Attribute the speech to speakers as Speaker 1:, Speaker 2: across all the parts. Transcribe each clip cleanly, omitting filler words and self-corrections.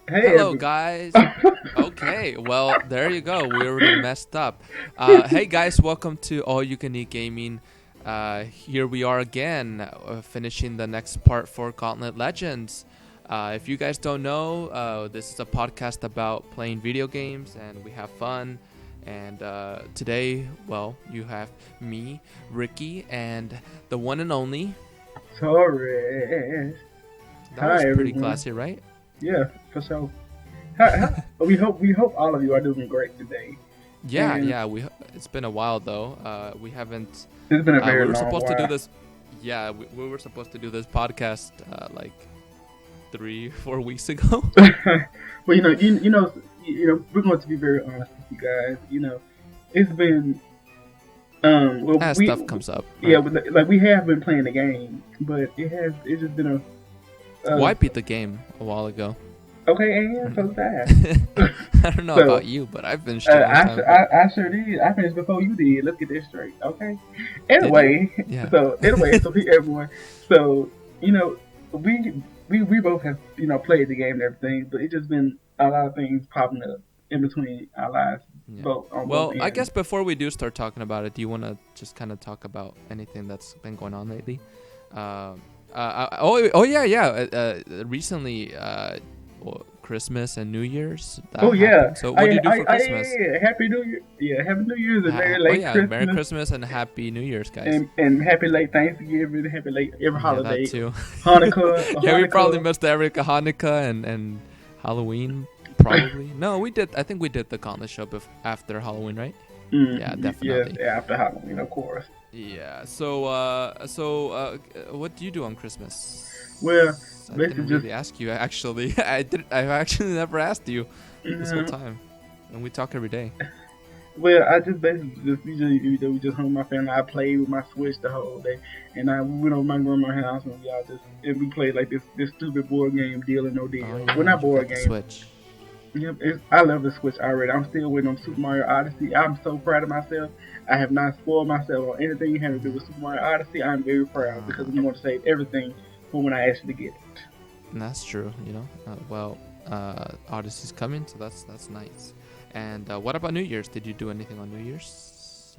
Speaker 1: Hey,
Speaker 2: Hello, guys. Okay, well, there you go. We already messed up. Hey, guys, welcome to All You Can Eat Gaming. Here we are again, finishing the next part for Gauntlet Legends. If you guys don't know, this is a podcast about playing video games and we have fun. And today, well, you have me, Ricky, and the one and only.
Speaker 1: Torres.
Speaker 2: That was
Speaker 1: Hi,
Speaker 2: pretty
Speaker 1: everyone.
Speaker 2: classy, right?
Speaker 1: Yeah, for sure. We hope all of you are doing great today.
Speaker 2: Yeah,
Speaker 1: And
Speaker 2: yeah. It's been a while though. We haven't.
Speaker 1: it's been a
Speaker 2: We
Speaker 1: very
Speaker 2: were
Speaker 1: long
Speaker 2: supposed to do
Speaker 1: while.
Speaker 2: this. Yeah, we were supposed to do this podcast like 3-4 weeks ago.
Speaker 1: But we're going to be very honest with you guys. It's been well,
Speaker 2: As
Speaker 1: we
Speaker 2: stuff comes up,
Speaker 1: yeah,
Speaker 2: right?
Speaker 1: like we have been playing the game, but it's just been
Speaker 2: Well,
Speaker 1: a
Speaker 2: I beat the game a while ago.
Speaker 1: okay, and so that.
Speaker 2: I don't know
Speaker 1: So
Speaker 2: about you, but I finished it a long time ago.
Speaker 1: I sure did. I finished before you did. Let's get this straight, okay?
Speaker 2: Did you?
Speaker 1: Anyway,
Speaker 2: Yeah.
Speaker 1: so everyone, so you know, we both have played the game and everything, but it's just been a lot of things popping up in between our lives,
Speaker 2: Yeah.
Speaker 1: both on both
Speaker 2: Well, I
Speaker 1: ends.
Speaker 2: guess before we do start talking about it, do you want to just kind of talk about anything that's been going on lately? Oh yeah, yeah. Recently, well, Christmas and New Year's that
Speaker 1: Oh yeah,
Speaker 2: happened. So what do you do for Christmas?
Speaker 1: yeah, Happy New Year, yeah, Happy New Year's and Merry
Speaker 2: Oh
Speaker 1: late
Speaker 2: yeah, Merry
Speaker 1: Christmas
Speaker 2: Christmas and Happy New Year's, guys.
Speaker 1: and Happy late Thanksgiving, Happy late every
Speaker 2: Yeah, that
Speaker 1: holiday,
Speaker 2: too. Yeah, we probably
Speaker 1: Hanukkah.
Speaker 2: missed Erica Hanukkah and Halloween. Probably no, we did. I think we did the Gauntlet show after Halloween, right? Yeah,
Speaker 1: Yes,
Speaker 2: definitely.
Speaker 1: after Halloween, of course.
Speaker 2: Yeah. What do you do on
Speaker 1: Well,
Speaker 2: Christmas? I
Speaker 1: basically
Speaker 2: didn't
Speaker 1: just
Speaker 2: really ask you. Actually, I did. I've actually never asked you this whole
Speaker 1: uh,
Speaker 2: time, and we talk every day.
Speaker 1: well, I just basically just usually we just hung with my family. I played with my Switch the whole day, and I went over my grandma's house and we played like this stupid board game, Deal or No Deal.
Speaker 2: Oh
Speaker 1: Well,
Speaker 2: yeah,
Speaker 1: not
Speaker 2: you
Speaker 1: board
Speaker 2: got the
Speaker 1: game.
Speaker 2: Switch.
Speaker 1: Yep, I love the Switch already. I'm still waiting on Super Mario Odyssey. I'm so proud of myself. I have not spoiled myself on anything having to do with Super Mario Odyssey. I'm very proud because I'm going to save everything for when I actually get it.
Speaker 2: And that's true, you know. Odyssey's coming, so that's nice. And what about New Year's? Did you do anything on New Year's?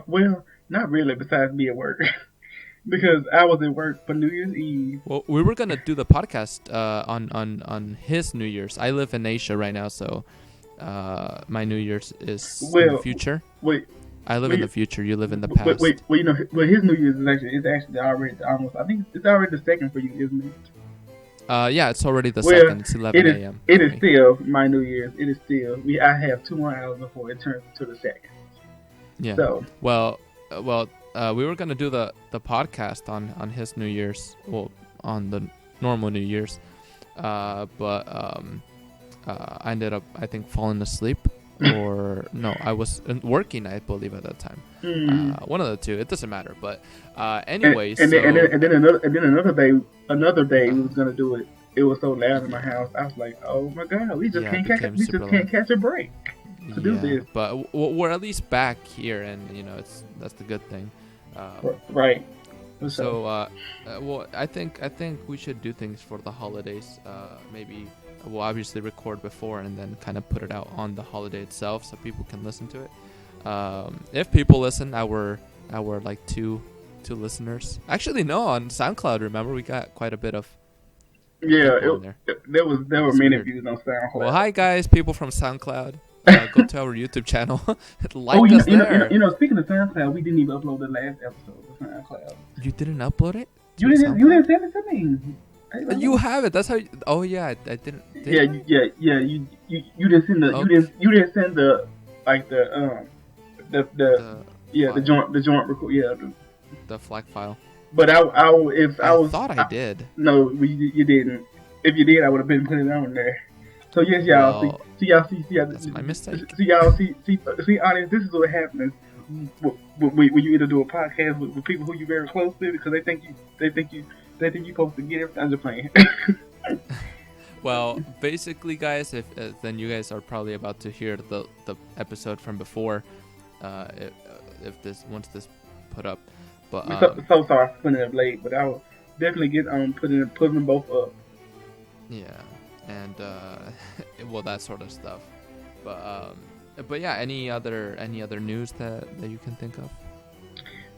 Speaker 1: Well, not really, besides be at work. Because I was at work for New Year's Eve.
Speaker 2: Well, we were gonna do the podcast on his New Year's. I live in Asia right now, so my New Year's is in the
Speaker 1: Well,
Speaker 2: future.
Speaker 1: wait,
Speaker 2: I live in
Speaker 1: wait,
Speaker 2: the future. You live in the
Speaker 1: wait,
Speaker 2: past.
Speaker 1: well, his New Year's is actually already almost. I think it's already the second for you, isn't it?
Speaker 2: Yeah, it's already the
Speaker 1: Well,
Speaker 2: second. It's 11
Speaker 1: it is.
Speaker 2: a.m.
Speaker 1: It
Speaker 2: for
Speaker 1: is
Speaker 2: me.
Speaker 1: still my New Year's. It is still. I have 2 more hours before it turns to the second.
Speaker 2: Yeah.
Speaker 1: So
Speaker 2: We were gonna do the podcast on his New Year's. Well, on the normal New Year's. I ended up, I think, falling asleep. Or no, I was working, I believe, at that time.
Speaker 1: mm,
Speaker 2: One of the two. It doesn't matter. But
Speaker 1: and,
Speaker 2: anyway,
Speaker 1: and then and
Speaker 2: so
Speaker 1: then and then another day
Speaker 2: uh,
Speaker 1: we was gonna do it. It was so loud in my house. I was like, oh my god,
Speaker 2: yeah, it became
Speaker 1: we
Speaker 2: super
Speaker 1: just
Speaker 2: loud.
Speaker 1: can't catch a break to do
Speaker 2: Yeah,
Speaker 1: this.
Speaker 2: but we're at least back here, and that's the good thing.
Speaker 1: Right.
Speaker 2: So, well, I think we should do things for the holidays. Maybe we'll obviously record before and then kind of put it out on the holiday itself so people can listen to it. If people listen, our like two listeners. Actually, no, on SoundCloud. Remember, we got quite a bit of
Speaker 1: Yeah,
Speaker 2: people on there.
Speaker 1: there were
Speaker 2: It's
Speaker 1: many
Speaker 2: weird.
Speaker 1: views on SoundCloud.
Speaker 2: Well, hi guys, people from SoundCloud. Go to our YouTube channel,
Speaker 1: Oh,
Speaker 2: like us there.
Speaker 1: speaking of SoundCloud, we didn't even upload the last episode of SoundCloud.
Speaker 2: You didn't upload it to
Speaker 1: You
Speaker 2: SoundCloud?
Speaker 1: didn't send it to me.
Speaker 2: You have it. That's how. Oh yeah, I didn't. Did
Speaker 1: Yeah,
Speaker 2: I?
Speaker 1: you didn't send the
Speaker 2: Okay.
Speaker 1: you didn't send the like the
Speaker 2: The
Speaker 1: the joint record
Speaker 2: the flag file.
Speaker 1: but if I
Speaker 2: I
Speaker 1: was
Speaker 2: thought I did.
Speaker 1: no you didn't. If you did, I would have been putting it on there. So yes, y'all
Speaker 2: Well, that's my mistake.
Speaker 1: see, audience. This is what happens when you either do a podcast with people who you very close to because they think you supposed to get everything. I'm just playing.
Speaker 2: Well, basically, guys, if then you guys are probably about to hear the episode from before, if this once this put up, but
Speaker 1: so sorry for putting it up late, but I will definitely get putting them both up.
Speaker 2: yeah. and well, that sort of stuff. But yeah, any other news that you can think of?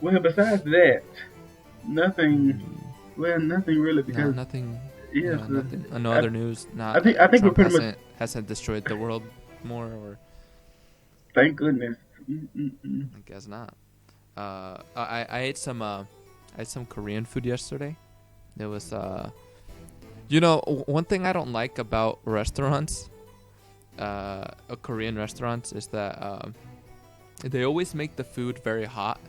Speaker 1: Well, besides that, nothing. Well, nothing really
Speaker 2: No,
Speaker 1: because
Speaker 2: nothing.
Speaker 1: yes,
Speaker 2: Yeah, nothing. No
Speaker 1: I,
Speaker 2: other news.
Speaker 1: I
Speaker 2: Not
Speaker 1: think we're
Speaker 2: Trump
Speaker 1: pretty much.
Speaker 2: hasn't destroyed the world more, or
Speaker 1: Thank goodness. Mm-mm-mm.
Speaker 2: I guess not. I ate some Korean food yesterday. It was one thing I don't like about restaurants, Korean restaurants, is that they always make the food very hot,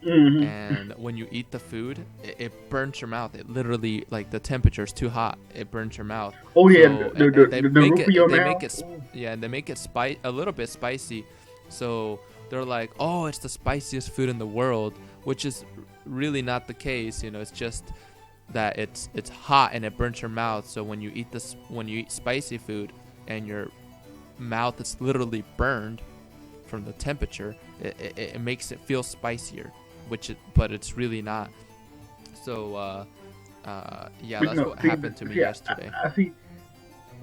Speaker 1: Mm-hmm.
Speaker 2: and when you eat the food, it burns your mouth. It literally, like, the temperature is too hot. It burns your mouth.
Speaker 1: Oh yeah,
Speaker 2: So
Speaker 1: the,
Speaker 2: and they
Speaker 1: the, the
Speaker 2: make
Speaker 1: roof of your
Speaker 2: it they
Speaker 1: mouth.
Speaker 2: make it
Speaker 1: Ooh.
Speaker 2: yeah, and they make it a little bit spicy. So they're like, oh, it's the spiciest food in the world, which is really not the case. It's just that it's hot and it burns your mouth. So when you eat spicy food and your mouth is literally burned from the temperature, it makes it feel spicier, but it's really not. So yeah,
Speaker 1: But
Speaker 2: that's
Speaker 1: no,
Speaker 2: what
Speaker 1: see,
Speaker 2: happened to me
Speaker 1: see,
Speaker 2: yesterday.
Speaker 1: I see.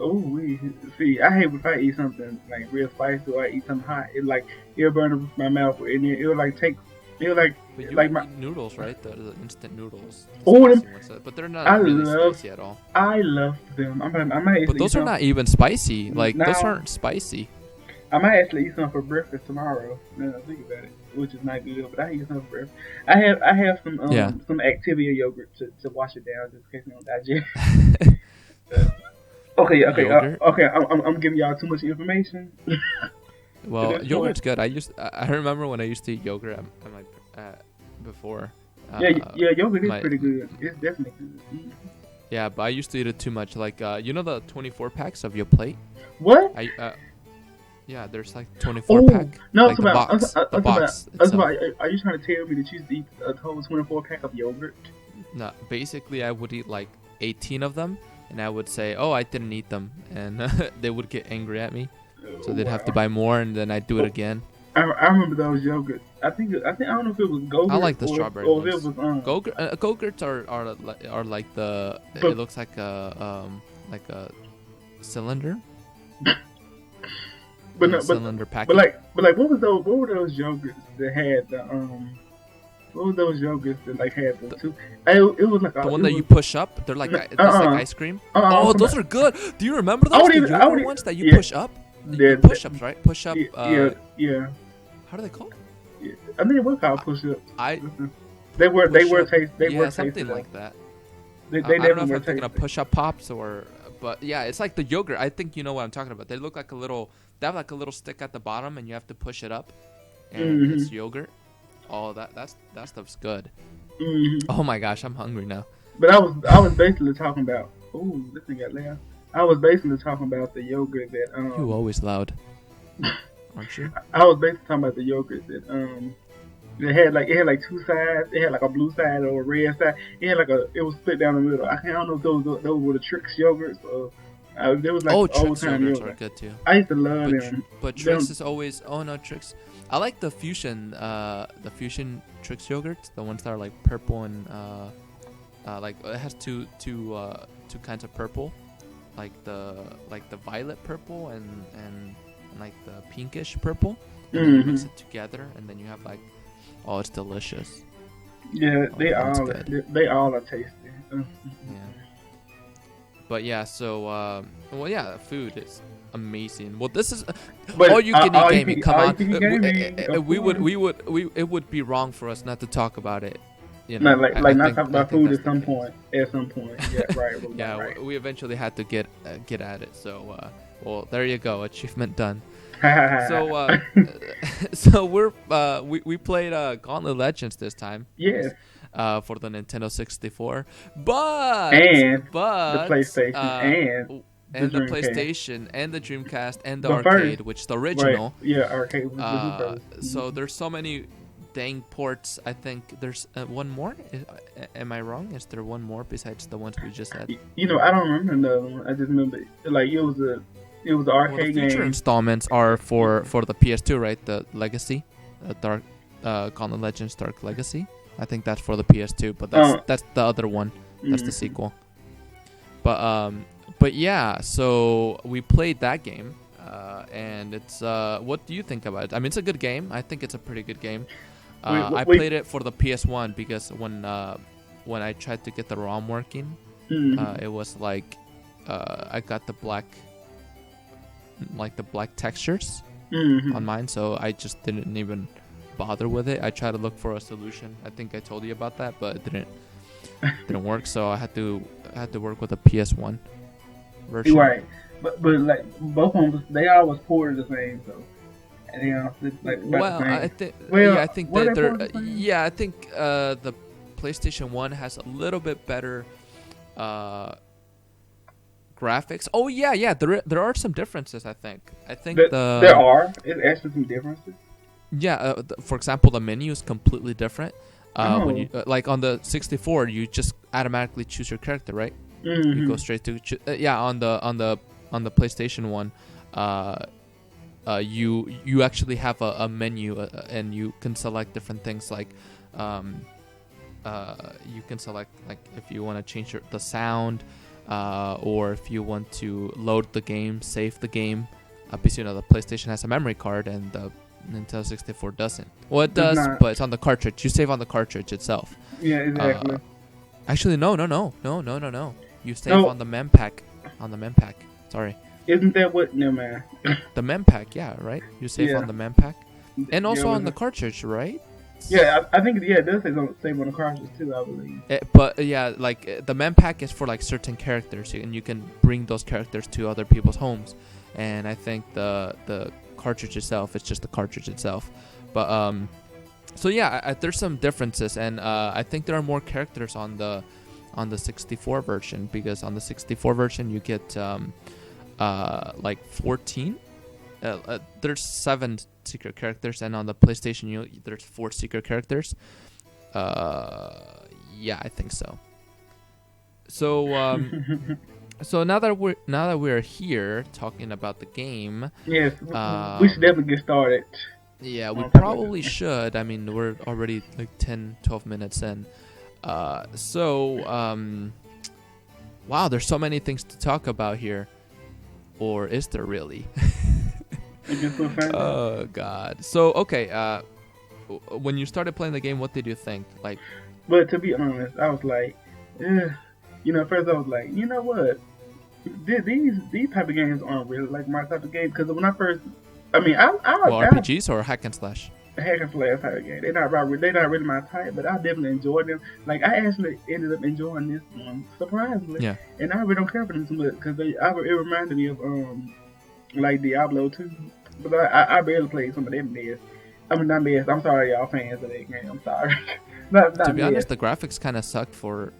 Speaker 1: Oh, we see. I hate if I eat something like real spicy or I eat something hot. It like it'll burn up my mouth, and it'll like take. It'll
Speaker 2: But you
Speaker 1: like my.
Speaker 2: eat noodles, right? The instant noodles, the
Speaker 1: Oh, them,
Speaker 2: spicy ones, but they're not
Speaker 1: I
Speaker 2: really
Speaker 1: love.
Speaker 2: spicy at all.
Speaker 1: I love them. I might
Speaker 2: But
Speaker 1: actually eat
Speaker 2: those are
Speaker 1: some.
Speaker 2: not even spicy. Like, those
Speaker 1: Now
Speaker 2: aren't spicy.
Speaker 1: I might actually eat some for breakfast tomorrow. Now that I think about it, which is not good, but I eat some for breakfast. I have
Speaker 2: Yeah.
Speaker 1: some Activia yogurt to wash it down just in case you don't digest. Okay,
Speaker 2: Yogurt.
Speaker 1: okay. I'm giving y'all too much information. At
Speaker 2: Well,
Speaker 1: this point.
Speaker 2: yogurt's good. I remember when I used to eat yogurt at my before.
Speaker 1: Yeah, yeah, yogurt is
Speaker 2: My
Speaker 1: pretty good. It's definitely good.
Speaker 2: Yeah, but I used to eat it too much. Like, the 24 packs of your plate.
Speaker 1: What?
Speaker 2: Yeah, there's like 24
Speaker 1: Oh
Speaker 2: pack,
Speaker 1: no!
Speaker 2: like
Speaker 1: It's about.
Speaker 2: the box itself.
Speaker 1: Are you trying to tell me that you used to eat a whole 24 pack of yogurt?
Speaker 2: No, basically I would eat like 18 of them, and I would say, "Oh, I didn't eat them," and they would get angry at me. So they'd have to buy more, and then I'd do it again.
Speaker 1: I remember those yogurts. I don't know if it was Go-Gurt
Speaker 2: I like the
Speaker 1: or,
Speaker 2: strawberry
Speaker 1: or if
Speaker 2: ones.
Speaker 1: it was
Speaker 2: Go-Gurts are like the.
Speaker 1: But-
Speaker 2: It looks like a cylinder.
Speaker 1: but
Speaker 2: in a
Speaker 1: no,
Speaker 2: cylinder packet.
Speaker 1: but like what were those yogurts that had the what were those yogurts that like had the two? It was like
Speaker 2: The one that you push up, they're like it's like ice cream. Oh, those are good. Do you remember those? The yogurt ones that you push up?
Speaker 1: Yeah,
Speaker 2: Push-ups, right? Push up.
Speaker 1: yeah.
Speaker 2: How do they call?
Speaker 1: Yeah. I think it was called push-ups.
Speaker 2: I
Speaker 1: They were
Speaker 2: push-up-
Speaker 1: tasty. They
Speaker 2: yeah,
Speaker 1: were
Speaker 2: something
Speaker 1: tasty.
Speaker 2: like that.
Speaker 1: They
Speaker 2: I don't know
Speaker 1: definitely
Speaker 2: if
Speaker 1: were
Speaker 2: I'm thinking of
Speaker 1: tasty.
Speaker 2: push-up pops but yeah, it's like the yogurt. I think you know what I'm talking about. They look like they have like a little stick at the bottom, and you have to push it up, and it's yogurt. Oh, that stuff's good.
Speaker 1: Mm-hmm.
Speaker 2: Oh my gosh, I'm hungry now.
Speaker 1: But I was basically talking about. Ooh, this thing got loud. I was basically talking about the yogurt that
Speaker 2: You always loud, aren't you?
Speaker 1: I was basically talking about the yogurt that it had like two sides. It had like a blue side or a red side. It was split down the middle. I don't know if those were the Trix yogurts or there was like
Speaker 2: Oh,
Speaker 1: old
Speaker 2: Trix
Speaker 1: time
Speaker 2: yogurts are
Speaker 1: yogurt.
Speaker 2: good too.
Speaker 1: I used to love
Speaker 2: But
Speaker 1: them.
Speaker 2: but Trix is always. Oh no, Trix. I like the fusion Trix yogurts, the ones that are like purple and like it has two kinds of purple, like the violet purple and like the pinkish purple. And then you mix it together, and then you have like, oh, it's delicious.
Speaker 1: Yeah,
Speaker 2: That's good.
Speaker 1: they all are tasty.
Speaker 2: Yeah. But yeah, so well, yeah, food is amazing. Well, this is
Speaker 1: But
Speaker 2: all you can eat gaming. Come
Speaker 1: all
Speaker 2: on,
Speaker 1: you can eat gaming, of course.
Speaker 2: it would be wrong for us not to talk about it. You know,
Speaker 1: Not
Speaker 2: I
Speaker 1: not
Speaker 2: think-
Speaker 1: talk
Speaker 2: I
Speaker 1: about
Speaker 2: think
Speaker 1: food
Speaker 2: that's
Speaker 1: at
Speaker 2: the
Speaker 1: some
Speaker 2: case.
Speaker 1: point. At some point, yeah, right.
Speaker 2: Yeah,
Speaker 1: right.
Speaker 2: we eventually had to get at it. So, well, there you go, achievement done. So, so we played Gauntlet Legends this time.
Speaker 1: Yes.
Speaker 2: For the Nintendo 64, but
Speaker 1: And
Speaker 2: the
Speaker 1: PlayStation
Speaker 2: and the
Speaker 1: Dreamcast.
Speaker 2: PlayStation and the Dreamcast and the
Speaker 1: The
Speaker 2: arcade,
Speaker 1: first-
Speaker 2: which is the original.
Speaker 1: Right. Yeah, arcade was the first.
Speaker 2: So there's so many dang ports. I think there's one more. Am I wrong? Is there one more besides the ones we just had?
Speaker 1: You know, I don't remember another one. I just remember like it was the
Speaker 2: Well, the
Speaker 1: arcade
Speaker 2: future
Speaker 1: game.
Speaker 2: installments are for the PS2, right? The Legacy, Dark Gauntlet Legends Dark Legacy. I think that's for the PS2, but that's the other one. That's the sequel. But But yeah, so we played that game, and it's what do you think about it? I mean, it's a good game. I think it's a pretty good game. I
Speaker 1: Wait.
Speaker 2: played it for the PS1 because when I tried to get the ROM working, it was like I got the black textures on mine, so I just didn't even bother with it. I tried to look for a solution. I think I told you about that, but it didn't work. So I had to work with a PS1 version.
Speaker 1: Right, but like both of them, they always ported the same. So, and it's like
Speaker 2: Well,
Speaker 1: the same.
Speaker 2: I think
Speaker 1: Well,
Speaker 2: yeah, I think
Speaker 1: were
Speaker 2: that
Speaker 1: they
Speaker 2: they're
Speaker 1: ported the same?
Speaker 2: yeah, I think the PlayStation 1 has a little bit better graphics. Oh yeah, there are some differences. I think
Speaker 1: There are. It's actually some differences.
Speaker 2: yeah. For example, the menu is completely different. When
Speaker 1: Oh.
Speaker 2: you like on the 64, you just automatically choose your character, right? You go straight to yeah. On the PlayStation 1, you actually have a menu, and you can select different things like you can select like if you want to change the sound, or if you want to load the game, save the game, because the PlayStation has a memory card and the Nintendo 64 doesn't. Well, it does, but it's on the cartridge. You save on the cartridge itself.
Speaker 1: Yeah, exactly.
Speaker 2: Actually, no. You save on the mem pack. On the mem pack. Sorry.
Speaker 1: Isn't that what? No, man.
Speaker 2: The mem pack, yeah, right. You save on the mem pack, and also on the cartridge, right?
Speaker 1: Yeah, I think it does save on the cartridge too, I believe.
Speaker 2: But yeah, like the mem pack is for like certain characters, and you can bring those characters to other people's homes. And I think the cartridge itself is just the cartridge itself. But so yeah, there's some differences, and I think there are more characters on the 64 version, because on the 64 version you get like 14. There's 7 secret characters, and on the PlayStation there's 4 secret characters. Yeah, I think so. So so now that we're here talking about the game,
Speaker 1: yes, we should definitely get started.
Speaker 2: Yeah, we probably should. I mean, we're already like 10-12 minutes in. Wow, there's so many things to talk about here. Or is there really? Oh God. So okay, when you started playing the game, what did you think? Like,
Speaker 1: but to be honest, I was like, first I was like, you know what, these type of games aren't really like my type of game, because when I first, I mean,
Speaker 2: RPGs or hack and slash?
Speaker 1: Hack and slash type of game. They're not really my type, but I definitely enjoyed them. Like, I actually ended up enjoying this one surprisingly.
Speaker 2: Yeah.
Speaker 1: And I really don't care for them too much, because it reminded me of like Diablo 2. But I barely played some of them best. I mean, not best. I'm sorry, y'all fans of that game. I'm sorry. not
Speaker 2: to be honest, the graphics kind of sucked for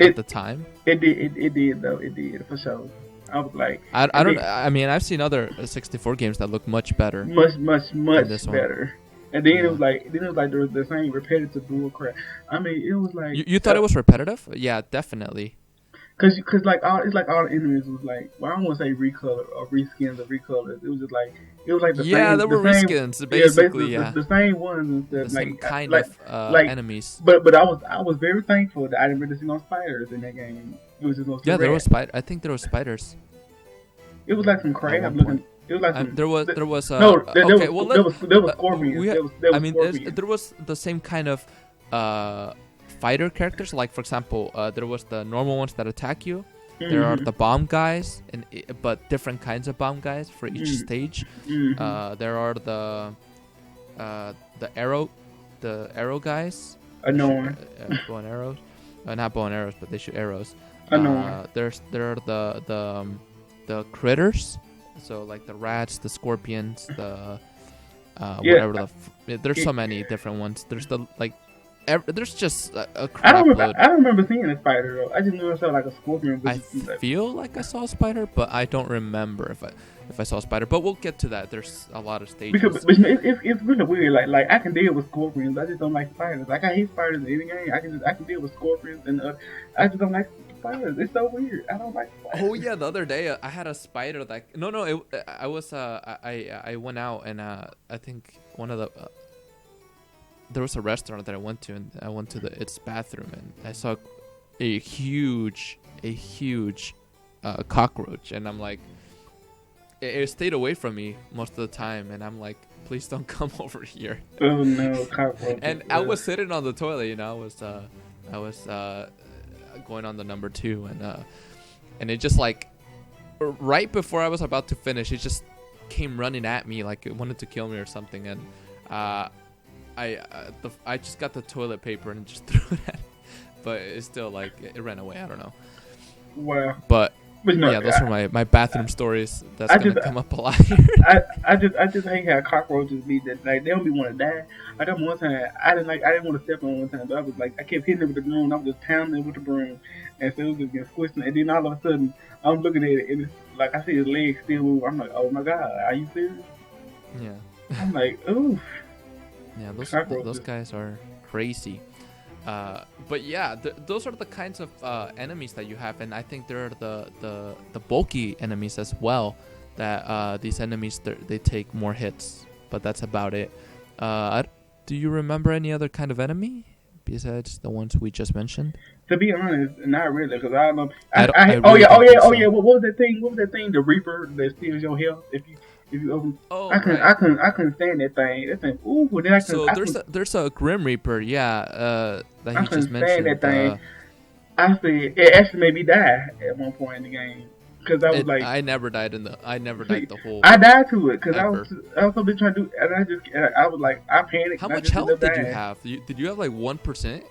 Speaker 2: at the time.
Speaker 1: It did though. It did for sure. I was like,
Speaker 2: I mean, I've seen other 64 games that look much better.
Speaker 1: Much better. And then it was like the same repetitive bull crap. I mean, it was like
Speaker 2: you thought it was repetitive? Yeah, definitely.
Speaker 1: Cause like all the enemies was like, well, I don't want to say recolor or reskins or recolors. It was just like the same.
Speaker 2: There were reskins basically. Yeah,
Speaker 1: the same ones and stuff.
Speaker 2: The same kind
Speaker 1: of
Speaker 2: enemies.
Speaker 1: But I was very thankful that I didn't really see no spiders in that game. It was just no.
Speaker 2: Yeah, there was I think there was spiders.
Speaker 1: It was like some crab looking. It was like some,
Speaker 2: there was
Speaker 1: there was scorpions.
Speaker 2: There was the same kind of fighter characters. Like, for example, there was the normal ones that attack you. Mm-hmm. There are the bomb guys, but different kinds of bomb guys for each stage.
Speaker 1: Mm-hmm.
Speaker 2: There are the arrow guys.
Speaker 1: Annoying.
Speaker 2: Bow and arrows. Not bow and arrows, but they shoot arrows.
Speaker 1: Annoying.
Speaker 2: There are the critters. So like the rats, the scorpions, the whatever there's so many different ones. There's there's just a crap load.
Speaker 1: I don't remember seeing a spider though. I just knew I saw like a scorpion.
Speaker 2: I feel like I saw a spider, but I don't remember if I saw a spider. But we'll get to that. There's a lot of stages.
Speaker 1: Because it's really weird. Like I can deal with scorpions. I just don't like spiders. Like, I hate spiders in any game. I can deal with scorpions, and I just don't like spiders. It's so weird. I don't like spiders.
Speaker 2: Oh yeah, the other day I had a spider that I went out, and I think one of the there was a restaurant that I went to, and I went to its bathroom, and I saw a huge cockroach, and I'm like, it stayed away from me most of the time, and I'm like, please don't come over here.
Speaker 1: Oh no, cockroaches.
Speaker 2: And I was sitting on the toilet, I was going on the number 2, and it just like right before I was about to finish, it just came running at me like it wanted to kill me or something, and I just got the toilet paper and just threw it at it. But it's still like it ran away. I don't know.
Speaker 1: Wow.
Speaker 2: But
Speaker 1: no,
Speaker 2: yeah, those are my bathroom stories. That's gonna come up a lot here.
Speaker 1: I just hate how cockroaches be that like they don't be want to die. I got one time I didn't want to step on one time, but I was like I kept hitting it with the broom. I was just pounding it with the broom, and so it was just getting squished. And then all of a sudden I'm looking at it and it's like I see his legs still move. I'm like, oh my god, are you serious?
Speaker 2: Yeah.
Speaker 1: I'm like, ooh.
Speaker 2: Yeah, those guys are crazy. But yeah, those are the kinds of enemies that you have, and I think there are the bulky enemies as well. That these enemies they take more hits, but that's about it. Do you remember any other kind of enemy besides the ones we just mentioned?
Speaker 1: To be honest, not really, because I don't know.
Speaker 2: Oh
Speaker 1: yeah. What was that thing? What was that thing? The Reaper that steals your health if you open.
Speaker 2: Oh,
Speaker 1: I couldn't stand that thing. That thing. Ooh, then
Speaker 2: there's a Grim Reaper, that he just mentioned.
Speaker 1: I couldn't stand that thing. I said it actually made me die at one point in the game because I was like,
Speaker 2: I never died the whole.
Speaker 1: I died to it because I was so busy trying to do, and I was like, I panicked.
Speaker 2: How much health did you have? Did you have like 1%?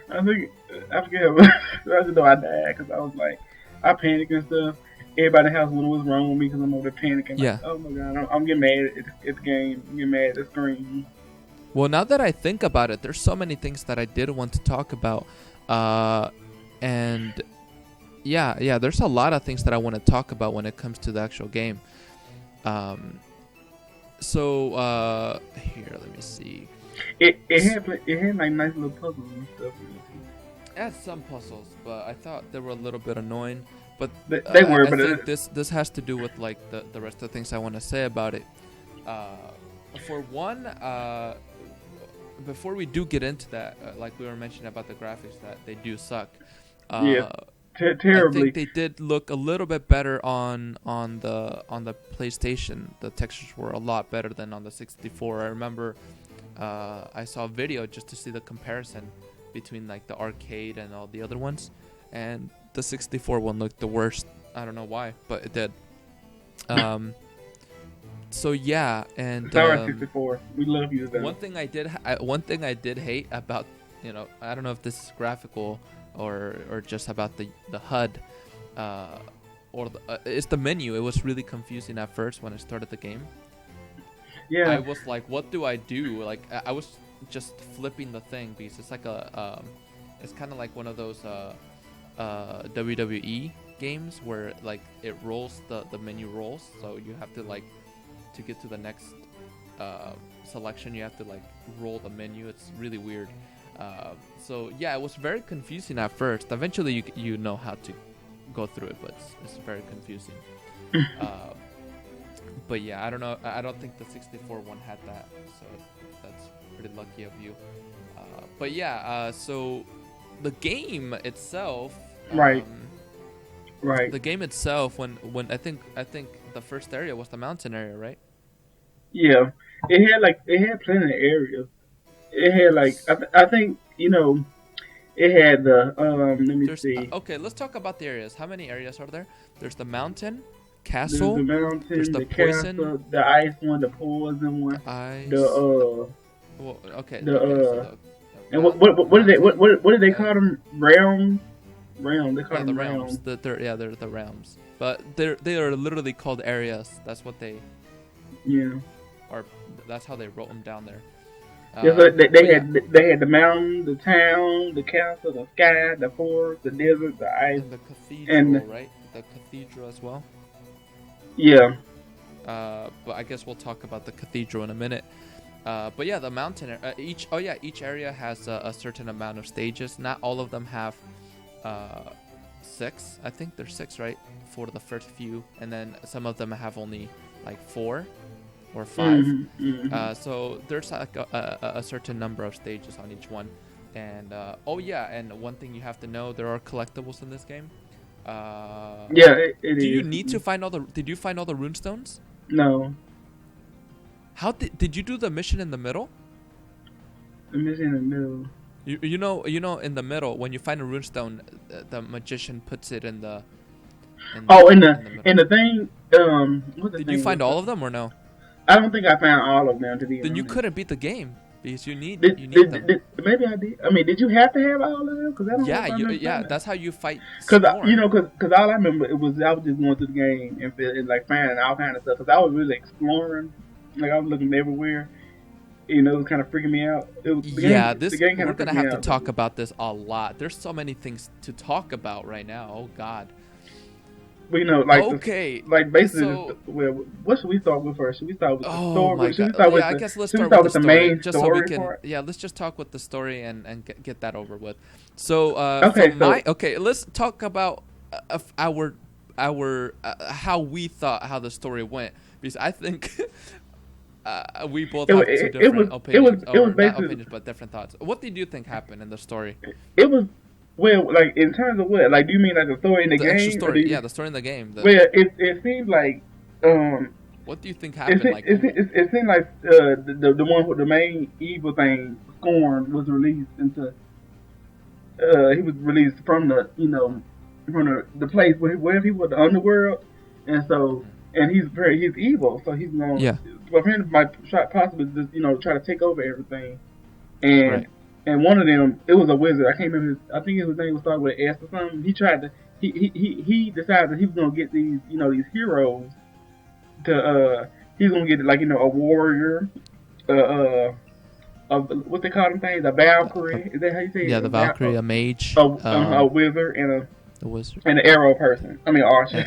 Speaker 1: I think I forget. I just know I died because I was like, I panicked and stuff. Everybody in the house knew what was wrong with me because I'm over there panicking.
Speaker 2: Yeah.
Speaker 1: Like, oh my god, I'm getting mad at the game. I'm getting mad at the screen.
Speaker 2: Well, now that I think about it, there's so many things that I did want to talk about, and yeah, there's a lot of things that I want to talk about when it comes to the actual game. So here, let me see.
Speaker 1: It had like nice little puzzles and stuff.
Speaker 2: It had some puzzles, but I thought they were a little bit annoying. But
Speaker 1: they were.
Speaker 2: I think this has to do with like the rest of the things I want to say about it. For one, before we do get into that, like we were mentioning about the graphics, that they do suck.
Speaker 1: Yeah, terribly.
Speaker 2: I think they did look a little bit better on the PlayStation. The textures were a lot better than on the 64. I remember I saw a video just to see the comparison between like the arcade and all the other ones, and the 64 one looked the worst. I don't know why, but it did. So yeah, and
Speaker 1: sorry, 64. We love you. Though.
Speaker 2: One thing I did hate about, I don't know if this is graphical or just about the HUD, or it's the menu. It was really confusing at first when I started the game.
Speaker 1: Yeah.
Speaker 2: I was like, what do I do? Like I was just flipping the thing because it's like it's kind of like one of those WWE games where like it rolls, the menu rolls, so you have to like, to get to the next selection, you have to like roll the menu. It's really weird. So yeah, it was very confusing at first. Eventually you know how to go through it, but it's very confusing. But yeah, I don't know. I don't think the 64 one had that, so that's pretty lucky of you. But yeah, so the game itself,
Speaker 1: right.
Speaker 2: The game itself, when I think the first area was the mountain area, right?
Speaker 1: Yeah, it had plenty of areas. It had like I think it had the let me see.
Speaker 2: Okay, let's talk about the areas. How many areas are there? There's the mountain, castle.
Speaker 1: There's the mountain,
Speaker 2: there's the poison,
Speaker 1: castle, the ice one, the poison one,
Speaker 2: ice.
Speaker 1: Well,
Speaker 2: okay.
Speaker 1: And what do they call them? Realms. They call them
Speaker 2: the
Speaker 1: realms.
Speaker 2: They're the realms, but they are literally called areas. That's what they.
Speaker 1: Yeah.
Speaker 2: Or that's how they wrote them down there.
Speaker 1: Yeah, so they had the mountain, the town, the castle, the sky, the forest, the desert, the ice,
Speaker 2: and the cathedral, right? The cathedral as well.
Speaker 1: Yeah.
Speaker 2: But I guess we'll talk about the cathedral in a minute. But yeah, the mountain. Each area has a certain amount of stages. Not all of them have 6. I think there's 6, right, for the first few, and then some of them have only like 4 or 5.
Speaker 1: Mm-hmm.
Speaker 2: So there's like a certain number of stages on each one. And and one thing you have to know, there are collectibles in this game.
Speaker 1: Yeah, it
Speaker 2: Do you
Speaker 1: is.
Speaker 2: need to find all the? Did you find all the runestones?
Speaker 1: No,
Speaker 2: How did you do the mission in the middle?
Speaker 1: the mission in the middle.
Speaker 2: You know in the middle when you find a runestone, the magician puts it in the
Speaker 1: Oh,
Speaker 2: in the middle.
Speaker 1: in the thing. What's the
Speaker 2: Did you
Speaker 1: thing?
Speaker 2: find all of them or no?
Speaker 1: I don't think I found all of them, to be
Speaker 2: Then you
Speaker 1: honest.
Speaker 2: couldn't beat the game because you need them.
Speaker 1: Maybe I did. I mean, did you have to have all of them? Because I don't know
Speaker 2: Yeah,
Speaker 1: if I remember.
Speaker 2: yeah. That's how you fight
Speaker 1: Because
Speaker 2: Scorn.
Speaker 1: because all I remember it was I was just going through the game and like finding all kind of stuff. Because I was really exploring, like I was looking everywhere. You know, it was kind of freaking me out.
Speaker 2: Yeah,
Speaker 1: the game kind
Speaker 2: we're
Speaker 1: of
Speaker 2: gonna
Speaker 1: freaked me
Speaker 2: have to
Speaker 1: out.
Speaker 2: talk about this a lot. There's so many things to talk about right now. Oh God.
Speaker 1: But you know, like
Speaker 2: Okay.
Speaker 1: like basically,
Speaker 2: So,
Speaker 1: what should we start with first? Should we start with the
Speaker 2: oh my
Speaker 1: story? Should we
Speaker 2: God.
Speaker 1: start with
Speaker 2: Yeah, I
Speaker 1: the
Speaker 2: guess let's
Speaker 1: should we
Speaker 2: start
Speaker 1: start
Speaker 2: with
Speaker 1: with
Speaker 2: the
Speaker 1: the
Speaker 2: story,
Speaker 1: main
Speaker 2: just so we
Speaker 1: story
Speaker 2: can.
Speaker 1: part?
Speaker 2: Yeah, let's just talk with the story and get that over with. So,
Speaker 1: Okay,
Speaker 2: okay, let's talk about our how we thought how the story went, because I think we both have two different opinions,
Speaker 1: it was
Speaker 2: or not
Speaker 1: basically
Speaker 2: opinions but different thoughts. What did you think happened in the story?
Speaker 1: it was well, like in terms of what? Like, do you mean like the story in the
Speaker 2: The actual
Speaker 1: game? Or
Speaker 2: story, yeah, the story in the game.
Speaker 1: Well, it seems like
Speaker 2: What do you think
Speaker 1: it
Speaker 2: happened?
Speaker 1: se-
Speaker 2: Like,
Speaker 1: it seemed like the one with the main evil thing, Scorn, was released into he was released from the from the place where he was the underworld, and so and he's evil, so he's going
Speaker 2: yeah,
Speaker 1: for him might possibly just try to take over everything, and
Speaker 2: right.
Speaker 1: and one of them, it was a wizard. I can't remember I think his name was started with an S or something. He tried to he decided that he was gonna get these these heroes to he's gonna get like a warrior, of what they call them things, a Valkyrie. Is that how you say it?
Speaker 2: Yeah, the Valkyrie, a mage,
Speaker 1: A wizard, and
Speaker 2: the wizard,
Speaker 1: an arrow person. I mean archer.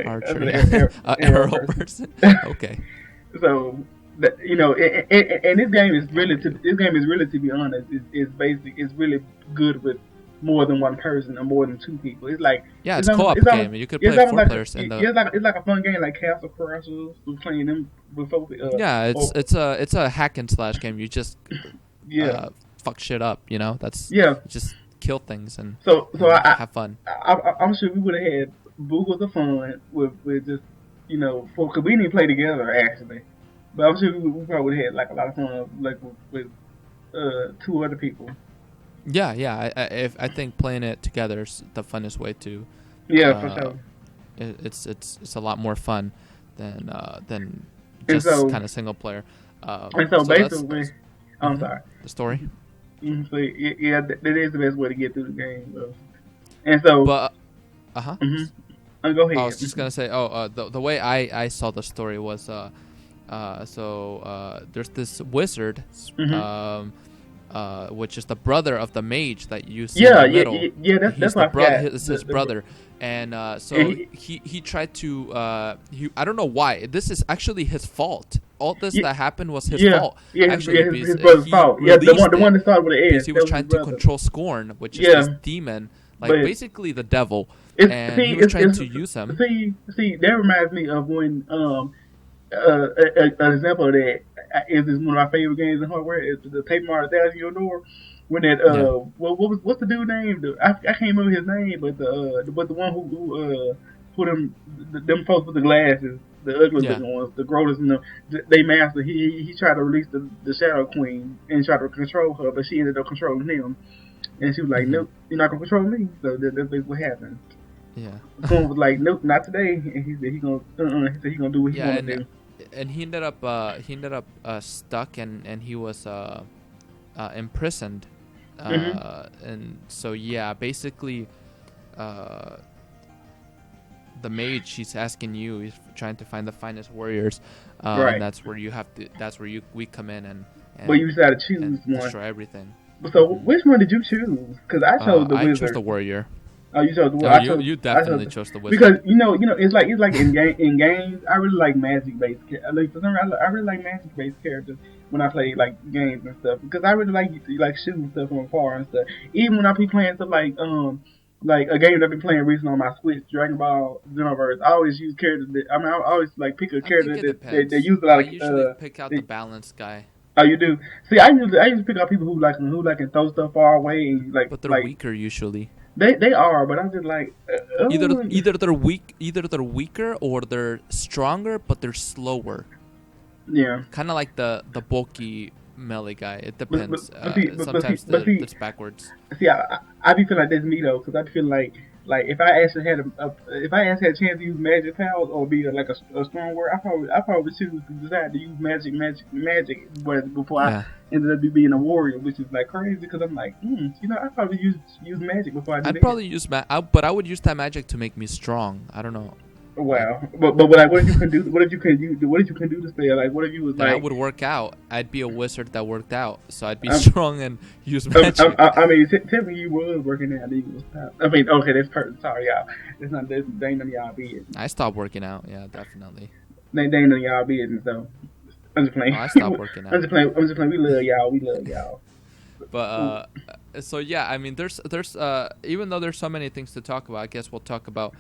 Speaker 2: archer,
Speaker 1: An
Speaker 2: arrow person. Okay.
Speaker 1: So and this game is really to be honest is basic. It's really good with more than one person or more than two people. It's like
Speaker 2: Yeah, it's co-op game. You could play four players in the.
Speaker 1: It's like a fun game like Castle Crashers. We're playing them before.
Speaker 2: Yeah, it's a hack and slash game. You just fuck shit up. That's just kill things and have fun.
Speaker 1: I'm sure we would have had boogles of fun with just because we didn't play together actually, but I'm sure we probably would have had like a lot of fun like with two other people.
Speaker 2: Yeah. I think playing it together is the funnest way to.
Speaker 1: Yeah, for sure.
Speaker 2: It's a lot more fun than just kind of single player.
Speaker 1: And so basically, I'm sorry.
Speaker 2: The story.
Speaker 1: So yeah, that is the best way to get through the game. Though. And so,
Speaker 2: but
Speaker 1: go ahead.
Speaker 2: I was just gonna say, the way I saw the story was, there's this wizard, which is the brother of the mage that you see in the middle. That's the brother. His brother, and he tried to. I don't know why. This is actually his fault. All this that happened was his fault.
Speaker 1: Yeah,
Speaker 2: actually,
Speaker 1: his brother's fault. Yeah, the one that started with the S.
Speaker 2: Because he was trying to control Scorn, which is this demon, like basically the devil, and he was trying to use him.
Speaker 1: See, that reminds me of when an example of that is one of my favorite games in hardware. It's the Paper Mario 1,000 Year Door. When that what's the dude name? I can't remember his name, but the one who put them folks with the glasses, the ugly looking ones, the Grotus and they master. He tried to release the Shadow Queen and tried to control her, but she ended up controlling him. And she was like, "Nope, you're not gonna control me." So that's basically what happened.
Speaker 2: Yeah.
Speaker 1: Someone was like, "Nope, not today." And he said he gonna do what he wanted to do.
Speaker 2: And he ended up stuck and he was imprisoned. And so basically, the mage, he's asking you. He's trying to find the finest warriors, and that's where you have to. That's where we come in and
Speaker 1: well, you decided to choose one.
Speaker 2: Destroy everything.
Speaker 1: So which one did you choose? Because I chose the wizard.
Speaker 2: I chose the warrior.
Speaker 1: Oh, you chose the wizard.
Speaker 2: No, you definitely chose the wizard.
Speaker 1: Because it's like in games. I really like magic based. Like for some reason, I really like magic based characters when I play like games and stuff. Because I really like shooting stuff from afar and stuff. Even when I be playing stuff like a game that I've been playing recently on my Switch, Dragon Ball Xenoverse. I always use characters that I always like pick a character that use a lot of.
Speaker 2: I usually pick out the balanced guy.
Speaker 1: Oh, you do? See, I usually pick out people who can throw stuff far away and
Speaker 2: But they're weaker usually.
Speaker 1: They are, but I'm just like Oh,
Speaker 2: either they're weaker or they're stronger, but they're slower.
Speaker 1: yeah.
Speaker 2: Kind of like the bulky melee guy. It
Speaker 1: But
Speaker 2: depends.
Speaker 1: see,
Speaker 2: Sometimes it's backwards.
Speaker 1: I be feeling like that's me though, because I be feeling like if I actually had if I actually had a chance to use magic powers or be like a strong word, I probably choose to decide to use magic, but before I
Speaker 2: Yeah.
Speaker 1: ended up being a warrior, which is like crazy because I'm like, I probably use magic before I do
Speaker 2: I'd
Speaker 1: that.
Speaker 2: probably use but I would use that magic to make me strong. I don't know. Like
Speaker 1: Wow, but like, what if you can do? What if you can you? What if you can do this thing? Like, what if you was
Speaker 2: then I
Speaker 1: like,
Speaker 2: would work out. I'd be a wizard that worked out, so I'd be
Speaker 1: um,
Speaker 2: strong and use magic.
Speaker 1: I mean, technically you was working out, then you was stop. I mean, okay, that's perfect. Sorry, y'all. It's not that's they ain't none of y'all business.
Speaker 2: I stopped working out. Yeah, definitely.
Speaker 1: They ain't none of y'all business. So I'm just
Speaker 2: Oh,
Speaker 1: playing.
Speaker 2: I stopped working
Speaker 1: I'm
Speaker 2: out.
Speaker 1: just playing. I'm just playing. We love y'all. We love y'all. Ooh.
Speaker 2: But so yeah, I mean, there's even though there's so many things to talk about, I guess we'll talk about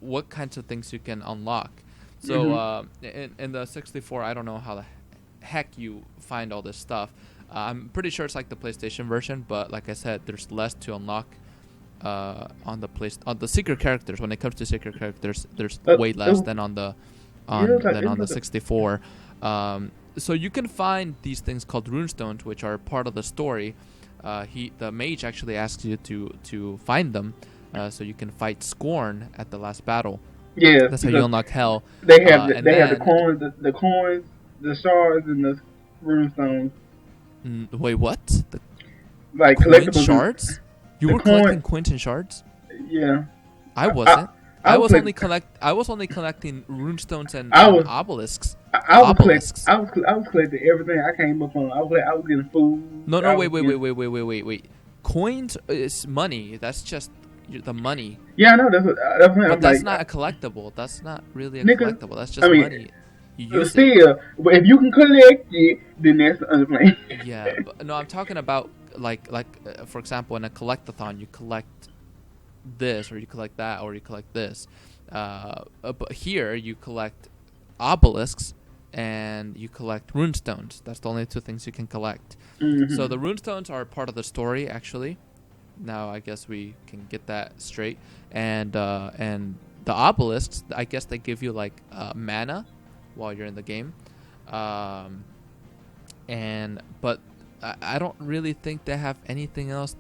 Speaker 2: what kinds of things you can unlock. So
Speaker 1: Mhm.
Speaker 2: in the 64, I don't know how the heck you find all this stuff. I'm pretty sure it's like the PlayStation version, but like I said, there's less to unlock on the secret characters. When it comes to secret characters, there's way less
Speaker 1: Oh,
Speaker 2: than on
Speaker 1: yeah,
Speaker 2: the 64. So you can find these things called runestones, which are part of the story. The mage actually asks you to find them, so you can fight Scorn at the last battle.
Speaker 1: yeah,
Speaker 2: That's how you
Speaker 1: because
Speaker 2: unlock Hell. And
Speaker 1: they have
Speaker 2: then,
Speaker 1: the coins, the shards, and the runestones,
Speaker 2: wait, what? The
Speaker 1: like
Speaker 2: coin
Speaker 1: collectibles.
Speaker 2: shards? You
Speaker 1: The
Speaker 2: were
Speaker 1: coin,
Speaker 2: collecting coins and shards?
Speaker 1: yeah.
Speaker 2: I
Speaker 1: I,
Speaker 2: wasn't.
Speaker 1: I was
Speaker 2: I was only collecting runestones
Speaker 1: I
Speaker 2: and
Speaker 1: was
Speaker 2: obelisks.
Speaker 1: I
Speaker 2: Obelisks.
Speaker 1: I was collecting everything I came up on. I was getting food.
Speaker 2: No,
Speaker 1: I
Speaker 2: no,
Speaker 1: was getting,
Speaker 2: wait. Coins is money. That's just the money.
Speaker 1: yeah, I know that's what
Speaker 2: But
Speaker 1: I'm
Speaker 2: that's
Speaker 1: like,
Speaker 2: not a collectible. That's not really a
Speaker 1: nigga.
Speaker 2: collectible. That's
Speaker 1: I
Speaker 2: just
Speaker 1: mean,
Speaker 2: money. You use it.
Speaker 1: still, but if you can collect it, then that's the other thing.
Speaker 2: Yeah, but no, I'm talking about for example, in a collectathon, you collect this or you collect that or you collect this. But here you collect obelisks and you collect runestones. That's the only two things you can collect. So
Speaker 1: Hmm.
Speaker 2: the runestones are part of the story, actually. Now I guess we can get that straight. And the obelisks, I guess they give you like mana while you're in the game. Um, but I don't really think they have anything else,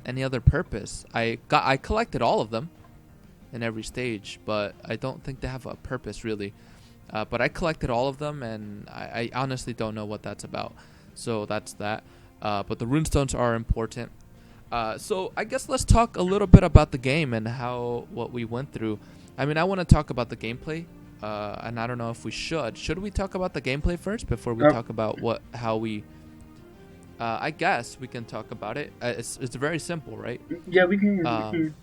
Speaker 2: any other purpose. I collected all of them in every stage, but I don't think they have a purpose really. But I collected all of them, and I honestly don't know what that's about. So that's that. But the runestones are important. So I guess let's talk a little bit about the game and what we went through. I mean, I want to talk about the gameplay, and I don't know if we should. Should we talk about the gameplay first before we talk about how we? I guess we can talk about it. It's very simple, right?
Speaker 1: Yeah, we can.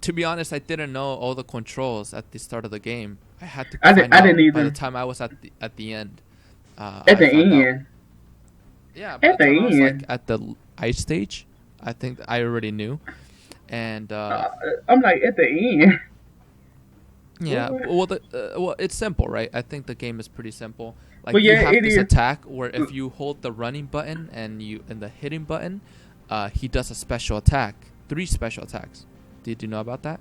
Speaker 2: To be honest, I didn't know all the controls at the start of the game. I had to find
Speaker 1: I didn't
Speaker 2: out by the
Speaker 1: either.
Speaker 2: time I was at the end.
Speaker 1: At
Speaker 2: I
Speaker 1: the
Speaker 2: found out.
Speaker 1: end,
Speaker 2: Yeah, by
Speaker 1: at
Speaker 2: the
Speaker 1: the
Speaker 2: time I was like
Speaker 1: end,
Speaker 2: at the ice stage, I think I already knew. And
Speaker 1: uh, I'm like at the end.
Speaker 2: yeah, well, it's simple, right? I think the game is pretty simple.
Speaker 1: Well,
Speaker 2: Like you
Speaker 1: yeah,
Speaker 2: have
Speaker 1: it
Speaker 2: this
Speaker 1: is.
Speaker 2: attack where if you hold the running button and the hitting button, he does a special attack. 3 special attacks. Did you know about that?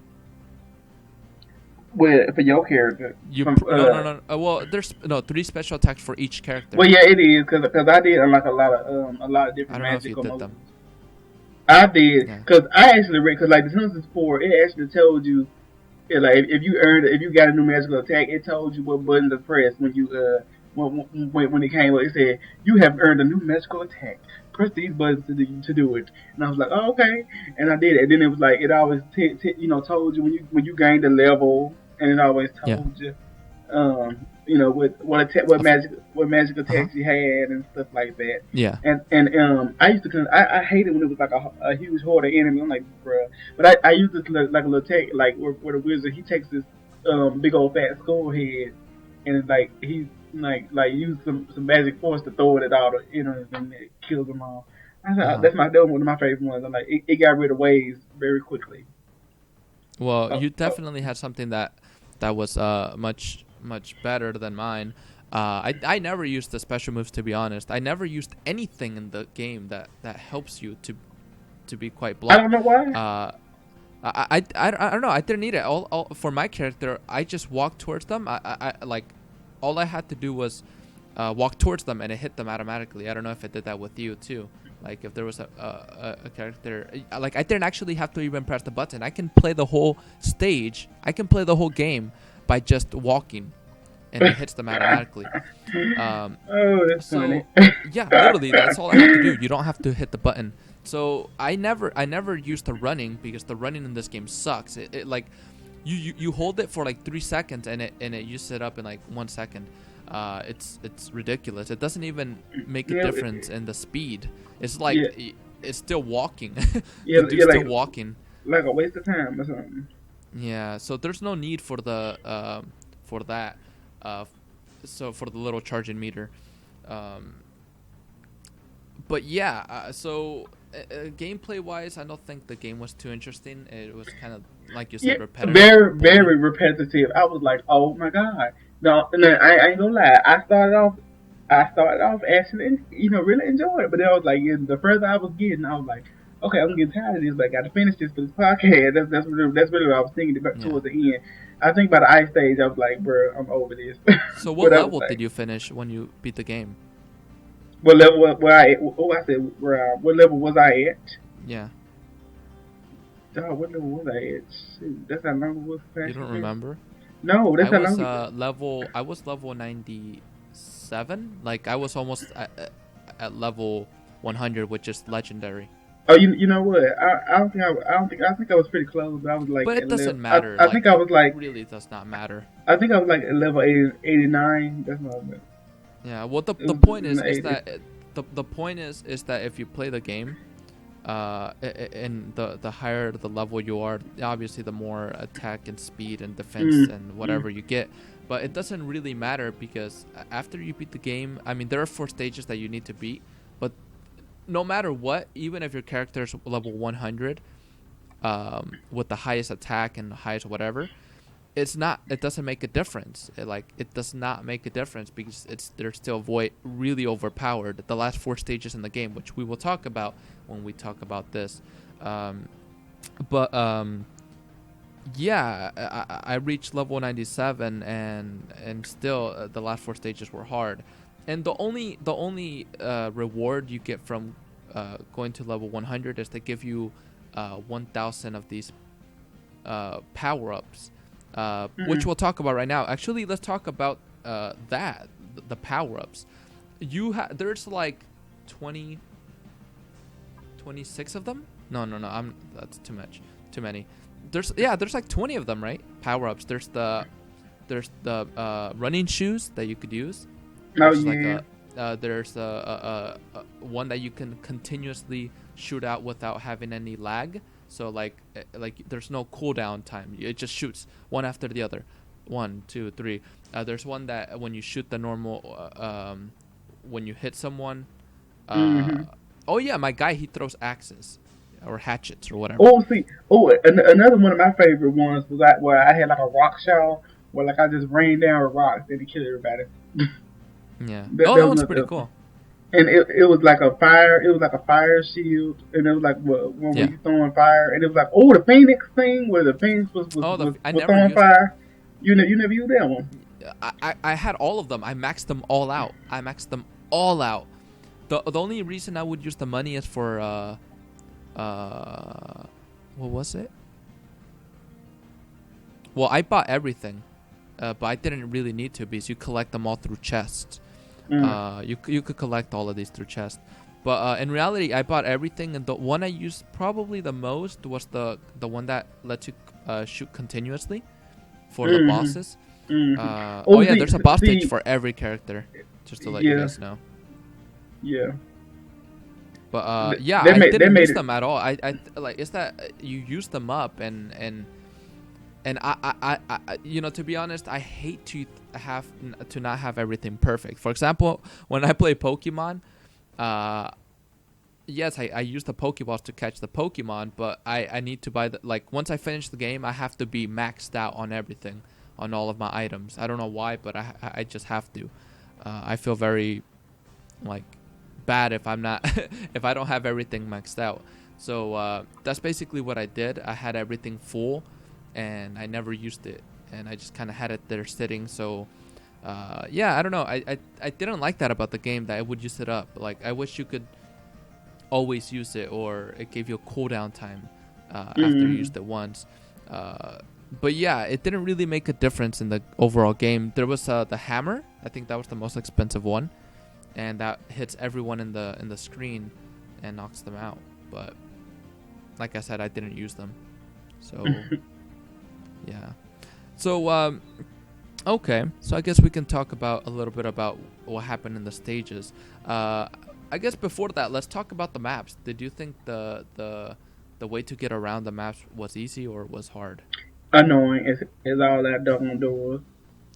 Speaker 1: Well, for your character,
Speaker 2: No. Well, there's 3 special attacks for each character.
Speaker 1: well, yeah, it is because I did unlock a lot of
Speaker 2: I
Speaker 1: different
Speaker 2: don't know if you
Speaker 1: magical
Speaker 2: did
Speaker 1: moves.
Speaker 2: them.
Speaker 1: I did
Speaker 2: Yeah.
Speaker 1: because I actually read because like the Simpsons 4, it actually told you like if you got a new magical attack, it told you what button to press when you when it came up. It said you have earned a new magical attack. Press these buttons to do it. And I was like, oh, okay, and I did it. And then it was like it always told you when you gained a level, and it always
Speaker 2: Yeah.
Speaker 1: told you what magic
Speaker 2: Uh-huh.
Speaker 1: attacks you had and stuff like that.
Speaker 2: Yeah.
Speaker 1: And I used to I hated when it was like a huge horde of enemies. I'm like, bruh. But I used this like a little tech like where the wizard he takes this big old fat skull head and it's like he's like use some magic force to throw it at all the enemies and it kills them all.
Speaker 2: Uh-huh.
Speaker 1: That was one of my favorite ones. I'm like it got rid of waves very quickly.
Speaker 2: Well,
Speaker 1: Oh,
Speaker 2: you
Speaker 1: oh,
Speaker 2: definitely had something that was much better than mine. I never used the special moves, to be honest. I never used anything in the game that helps you to be quite
Speaker 1: I
Speaker 2: blunt.
Speaker 1: don't know why.
Speaker 2: I don't know. I didn't need it. All for my character, I just walked towards them. I like, all I had to do was walk towards them, and it hit them automatically. I don't know if it did that with you too. Like if there was a character, like I didn't actually have to even press the button. I can play the whole stage. I can play the whole game by just walking, and it hits them automatically.
Speaker 1: Oh, that's
Speaker 2: So
Speaker 1: funny.
Speaker 2: yeah, literally that's all I have to do. You don't have to hit the button. So I never used the running, because the running in this game sucks. It like you hold it for like 3 seconds, and it uses it up in like 1 second. It's ridiculous. It doesn't even make a
Speaker 1: Yeah,
Speaker 2: difference in the speed. It's like
Speaker 1: yeah,
Speaker 2: it's still walking.
Speaker 1: yeah,
Speaker 2: The dude's
Speaker 1: yeah,
Speaker 2: still walking.
Speaker 1: like a waste of time or something.
Speaker 2: Yeah. So there's no need for the for that. So for the little charging meter. Um, but yeah. Gameplay wise, I don't think the game was too interesting. It was kind of, like you
Speaker 1: Yeah,
Speaker 2: said, repetitive,
Speaker 1: very,
Speaker 2: boring.
Speaker 1: very repetitive. I was like, oh my god. No, I ain't gonna lie. I started off actually, really enjoying it. But then I was like, yeah, the further I was getting, I was like, okay, I'm getting tired of this, but I got to finish this for this podcast. That's really what I was thinking about
Speaker 2: Yeah.
Speaker 1: towards the end. I think by the ice stage, I was like, bro, I'm over this.
Speaker 2: So what
Speaker 1: But I was
Speaker 2: level did
Speaker 1: like,
Speaker 2: you finish when you beat the game?
Speaker 1: what level? I said, what level was I at?
Speaker 2: Yeah.
Speaker 1: Dog, what level was I at? Shoot, that's how long it was.
Speaker 2: You don't remember?
Speaker 1: No,
Speaker 2: I
Speaker 1: that's how
Speaker 2: was
Speaker 1: long.
Speaker 2: level 97. Like I was almost at level 100, which is legendary.
Speaker 1: Oh, you know what? I think I was pretty close. But I was like
Speaker 2: But it
Speaker 1: at level.
Speaker 2: doesn't matter.
Speaker 1: I
Speaker 2: Like
Speaker 1: think I was
Speaker 2: it
Speaker 1: like
Speaker 2: really does not matter.
Speaker 1: I think I was like at level 89. That's not bad.
Speaker 2: Yeah. Well, the
Speaker 1: It was
Speaker 2: point
Speaker 1: in
Speaker 2: is
Speaker 1: the
Speaker 2: is
Speaker 1: 80s.
Speaker 2: that the point is that if you play the game, and the higher the level you are, obviously the more attack and speed and defense and
Speaker 1: Mm.
Speaker 2: whatever you get. But it doesn't really matter, because after you beat the game, I mean, there are 4 stages that you need to beat. But no matter what, even if your character is level 100, with the highest attack and the highest whatever, it doesn't make a difference. It does not make a difference, because they're still really overpowered. The last 4 stages in the game, which we will talk about when we talk about this. But yeah, I reached level 97, and still the last 4 stages were hard. And the only reward you get from going to level 100 is they give you 1,000 of these power ups, which
Speaker 1: Mm.
Speaker 2: we'll talk about right now. Actually, let's talk about the power ups. There's like 20, 26 of them. No, that's too much, too many. There's like 20 of them, right? Power ups. There's the running shoes that you could use,
Speaker 1: Oh
Speaker 2: which is like
Speaker 1: yeah.
Speaker 2: there's one that you can continuously shoot out without having any lag. So like there's no cooldown time. It just shoots one after the other, 1, 2, 3. There's one that when you shoot the normal, when you hit someone,
Speaker 1: Hmm.
Speaker 2: oh yeah, my guy, he throws axes or hatchets or whatever.
Speaker 1: Oh, see. Oh, another one of my favorite ones was where I had like a rock shower where like I just rained down with rocks and it killed everybody.
Speaker 2: Yeah.
Speaker 1: That,
Speaker 2: Oh,
Speaker 1: that
Speaker 2: that
Speaker 1: was
Speaker 2: one's pretty
Speaker 1: another.
Speaker 2: cool.
Speaker 1: And it was like a fire. It was like a fire shield, and it was like when
Speaker 2: Yeah.
Speaker 1: you throwing fire, and it was like, oh, the phoenix thing where the phoenix
Speaker 2: Oh, I
Speaker 1: was
Speaker 2: never
Speaker 1: throwing
Speaker 2: used.
Speaker 1: fire. You never used that one.
Speaker 2: I had all of them. I maxed them all out. The only reason I would use the money is for what was it? Well, I bought everything, but I didn't really need to, because you collect them all through chests.
Speaker 1: Mm.
Speaker 2: You could collect all of these through chests, but in reality, I bought everything, and the one I used probably the most was the one that lets you shoot continuously for the
Speaker 1: Hmm.
Speaker 2: bosses.
Speaker 1: Hmm.
Speaker 2: Oh
Speaker 1: Oh,
Speaker 2: yeah, there's a boss stage
Speaker 1: see,
Speaker 2: for every character, just to let you
Speaker 1: yeah,
Speaker 2: guys know.
Speaker 1: yeah.
Speaker 2: But
Speaker 1: Th-
Speaker 2: yeah,
Speaker 1: That
Speaker 2: I
Speaker 1: made
Speaker 2: didn't use
Speaker 1: it.
Speaker 2: them at all. I like, it's that you use them up, and to be honest, I hate to not have everything perfect. For example, when I play Pokemon, yes, I use the Pokeballs to catch the Pokemon, but I need to buy like, once I finish the game, I have to be maxed out on everything, on all of my items. I don't know why, but I just have to. I feel very like bad if I'm not if I don't have everything maxed out. So that's basically what I did. I had everything full, and I never used it, and I just kind of had it there sitting. So yeah, I don't know. I didn't like that about the game, that I would use it up. Like, I wish you could always use it, or it gave you a cooldown time after you used it once. But yeah, it didn't really make a difference in the overall game. There was the hammer. I think that was the most expensive one, and that hits everyone in the screen and knocks them out. But like I said, I didn't use them. So yeah. So okay. So I guess we can talk about a little bit about what happened in the stages. I guess before that, let's talk about the maps. Did you think the way to get around the maps was easy or was hard?
Speaker 1: Annoying is all that doggone doors.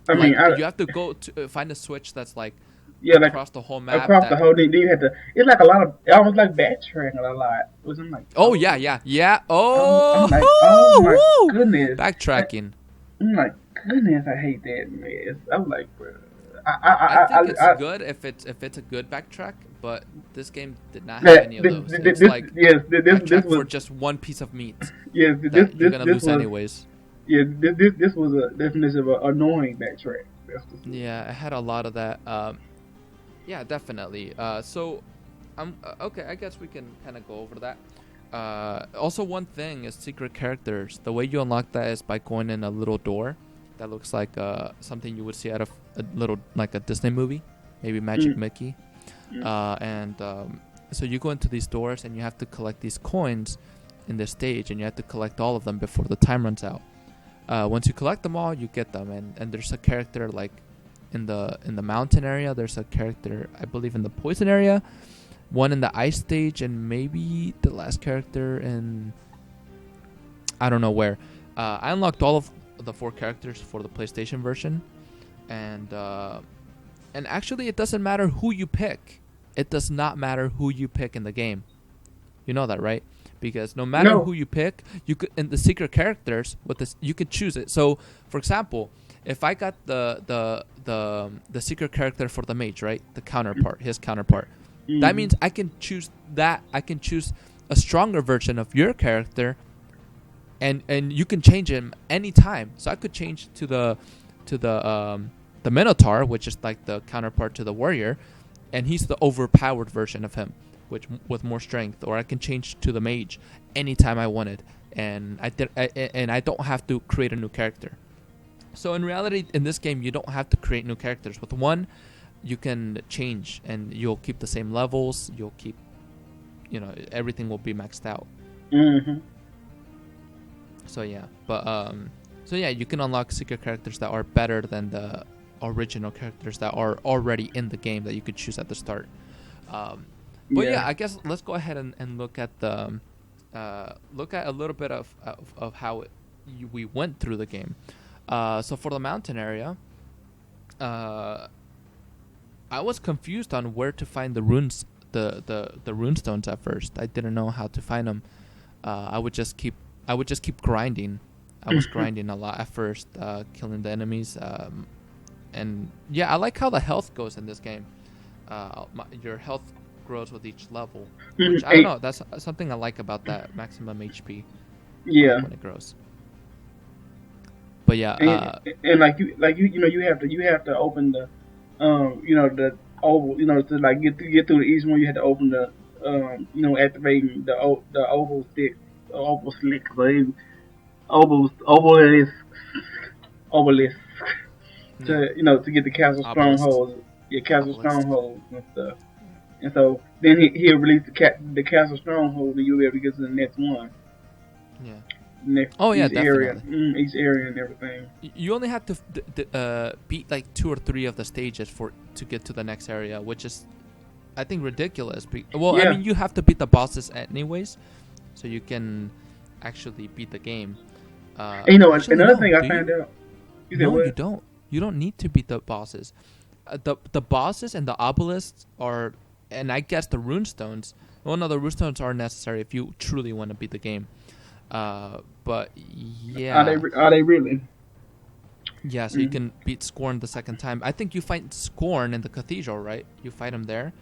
Speaker 1: I mean,
Speaker 2: Like, you have to go to find a switch that's like
Speaker 1: yeah, like
Speaker 2: across the whole map.
Speaker 1: across the
Speaker 2: That
Speaker 1: whole thing. Then you had to. It's like a lot of. I was like backtracking a lot. It was I'm like,
Speaker 2: oh yeah, yeah, yeah.
Speaker 1: I'm like, oh my
Speaker 2: Oh, woo!
Speaker 1: goodness.
Speaker 2: Backtracking.
Speaker 1: I'm like, goodness, I hate that mess. I'm like, bro.
Speaker 2: I think it's
Speaker 1: I
Speaker 2: good if it's a good backtrack, but this game did not have any of those. It's like
Speaker 1: this
Speaker 2: backtrack for
Speaker 1: was
Speaker 2: just one piece of meat
Speaker 1: yes
Speaker 2: that you're gonna
Speaker 1: this
Speaker 2: lose
Speaker 1: was
Speaker 2: anyways.
Speaker 1: yeah this was a definition of an annoying backtrack. That's the
Speaker 2: Yeah, I had a lot of that. Yeah, definitely. So, I'm okay. I guess we can kind of go over that. Also, one thing is secret characters. The way you unlock that is by going in a little door that looks like something you would see out of a little, like a Disney movie, maybe Magic Mickey. And so you go into these doors and you have to collect these coins in the stage, and you have to collect all of them before the time runs out. Once you collect them all, you get them, and there's a character like in the mountain area. There's a character, I believe, in the poison area, one in the ice stage, and maybe the last character in I don't know where. I unlocked all of the 4 characters for the PlayStation version, and actually it doesn't matter who you pick. It does not matter who you pick in the game. You know that, right? Because no matter who you pick, you could in the secret characters with this, you could choose it. So, for example, if I got the secret character for the mage, right, the counterpart, his counterpart, that means I can choose that. I can choose a stronger version of your character, and you can change him anytime. So I could change to the Minotaur, which is like the counterpart to the warrior, and he's the overpowered version of him, which with more strength. Or I can change to the mage anytime I wanted, and I don't have to create a new character. So in reality, in this game, you don't have to create new characters. With one, you can change, and you'll keep the same levels. You'll keep, everything will be maxed out. So yeah, but you can unlock secret characters that are better than the original characters that are already in the game that you could choose at the start. But yeah, I guess let's go ahead and look at the look at a little bit of how we went through the game. So for the mountain area, I was confused on where to find the runes, the rune stones at first. I didn't know how to find them. I would just keep grinding. I was grinding a lot at first, killing the enemies. And yeah, I like how the health goes in this game. Your health grows with each level, which I don't know. That's something I like about that maximum HP.
Speaker 1: Yeah,
Speaker 2: when it grows. But yeah,
Speaker 1: and you have to open the the oval, to like get through the each one. You have to open the activating the oval stick, oval slick, obelisk to get the castle strongholds, your castle strongholds and stuff. And so then he'll release the castle stronghold, and you'll be able to get to the next one.
Speaker 2: Yeah.
Speaker 1: Next,
Speaker 2: each
Speaker 1: area,
Speaker 2: definitely.
Speaker 1: Each area and everything.
Speaker 2: You only have to beat like 2 or 3 of the stages to get to the next area, which is, I think, ridiculous. I mean, you have to beat the bosses anyways, so you can actually beat the game.
Speaker 1: Another thing I found out.
Speaker 2: You don't. You don't need to beat the bosses. The bosses and the obelisks are, and I guess the runestones. Well, no, the runestones are necessary if you truly want to beat the game. But yeah,
Speaker 1: are they really?
Speaker 2: Yeah, so you can beat Scorn the second time. I think you fight Scorn in the cathedral, right? You fight him there,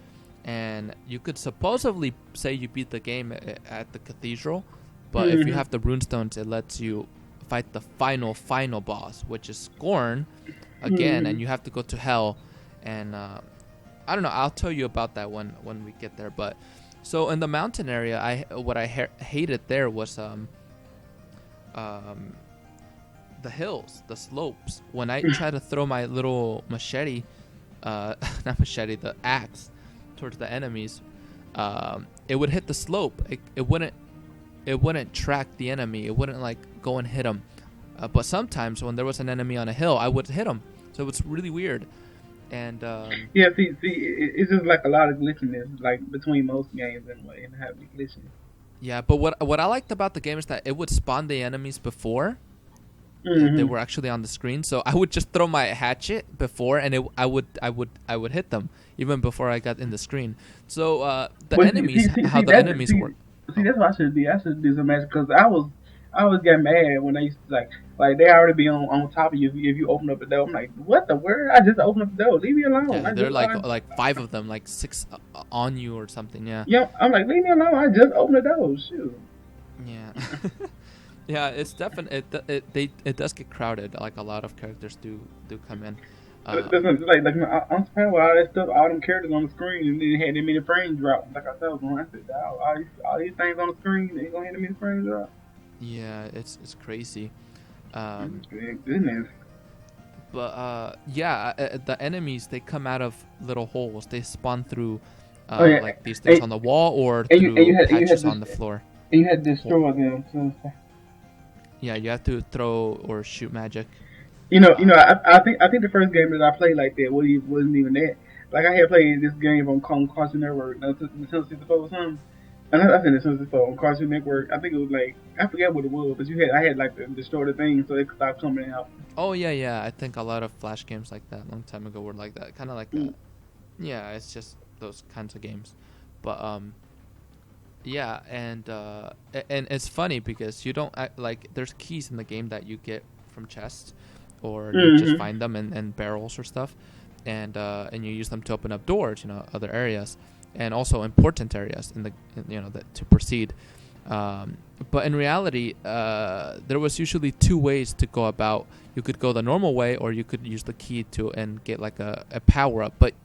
Speaker 2: and you could supposedly say you beat the game at the cathedral, but if you
Speaker 1: Mm-hmm.
Speaker 2: have the runestones, it lets you fight the final boss, which is Scorn again,
Speaker 1: Mm-hmm.
Speaker 2: and you have to go to hell. And I don't know. I'll tell you about that when we get there. But so in the mountain area, what I hated there was um the hills, the slopes. When I try to throw my little machete, not machete, the axe towards the enemies, it would hit the slope. It wouldn't track the enemy. It wouldn't like go and hit them. But sometimes when there was an enemy on a hill, I would hit them. So it's really weird. And
Speaker 1: Yeah, it's just like a lot of glitchiness, like between most games and having glitching.
Speaker 2: yeah, but what I liked about the game is that it would spawn the enemies before they
Speaker 1: Mm-hmm.
Speaker 2: were actually on the screen. So I would just throw my hatchet before, and I would hit them even before I got in the screen. So the
Speaker 1: But
Speaker 2: enemies, how the
Speaker 1: that's
Speaker 2: enemies work.
Speaker 1: see
Speaker 2: Oh,
Speaker 1: that's what I should be. I should do some magic because I always get mad when they used to like they already be on top of you if you open up the door. I'm like, what the word? I just opened up the door. Leave me alone.
Speaker 2: yeah, they're like five of them, like six on you or something. Yeah,
Speaker 1: yeah. I'm like, leave me alone. I just opened the door. Shoot.
Speaker 2: yeah. Yeah, it's definitely it does get crowded. Like a lot of characters do come in.
Speaker 1: Listen, I'm surprised with all that stuff, all them characters on the screen, and then had them many frames drop. Like I said, I said, "Dawg, all these things on the screen, they gonna have them many frames drop."
Speaker 2: Yeah, it's crazy. Um,
Speaker 1: Goodness.
Speaker 2: but yeah, the enemies, they come out of little holes. They spawn through
Speaker 1: Oh yeah,
Speaker 2: like these things on the wall or
Speaker 1: and
Speaker 2: through
Speaker 1: you had
Speaker 2: patches
Speaker 1: this,
Speaker 2: on the floor.
Speaker 1: and you had to
Speaker 2: Well,
Speaker 1: destroy them. So,
Speaker 2: yeah, you have to throw or shoot magic.
Speaker 1: I think the first game that I played like that wasn't even that. Like I had played this game on Cartoon Network, Nintendo 64 or something. And I think Nintendo 64 on Cartoon Network. I think it was like I forget what it was, but I had like to destroy the thing so they could stop coming out.
Speaker 2: Oh yeah, yeah. I think a lot of Flash games like that a long time ago were like that, kind of like that.
Speaker 1: Mm.
Speaker 2: Yeah, it's just those kinds of games. But yeah, and it's funny because you don't like there's keys in the game that you get from chests, or you just
Speaker 1: Mm-hmm.
Speaker 2: find them in barrels or stuff, and you use them to open up doors, other areas, and also important areas that to proceed. But in reality, there was usually two ways to go about. You could go the normal way, or you could use the key to and get like a power up. But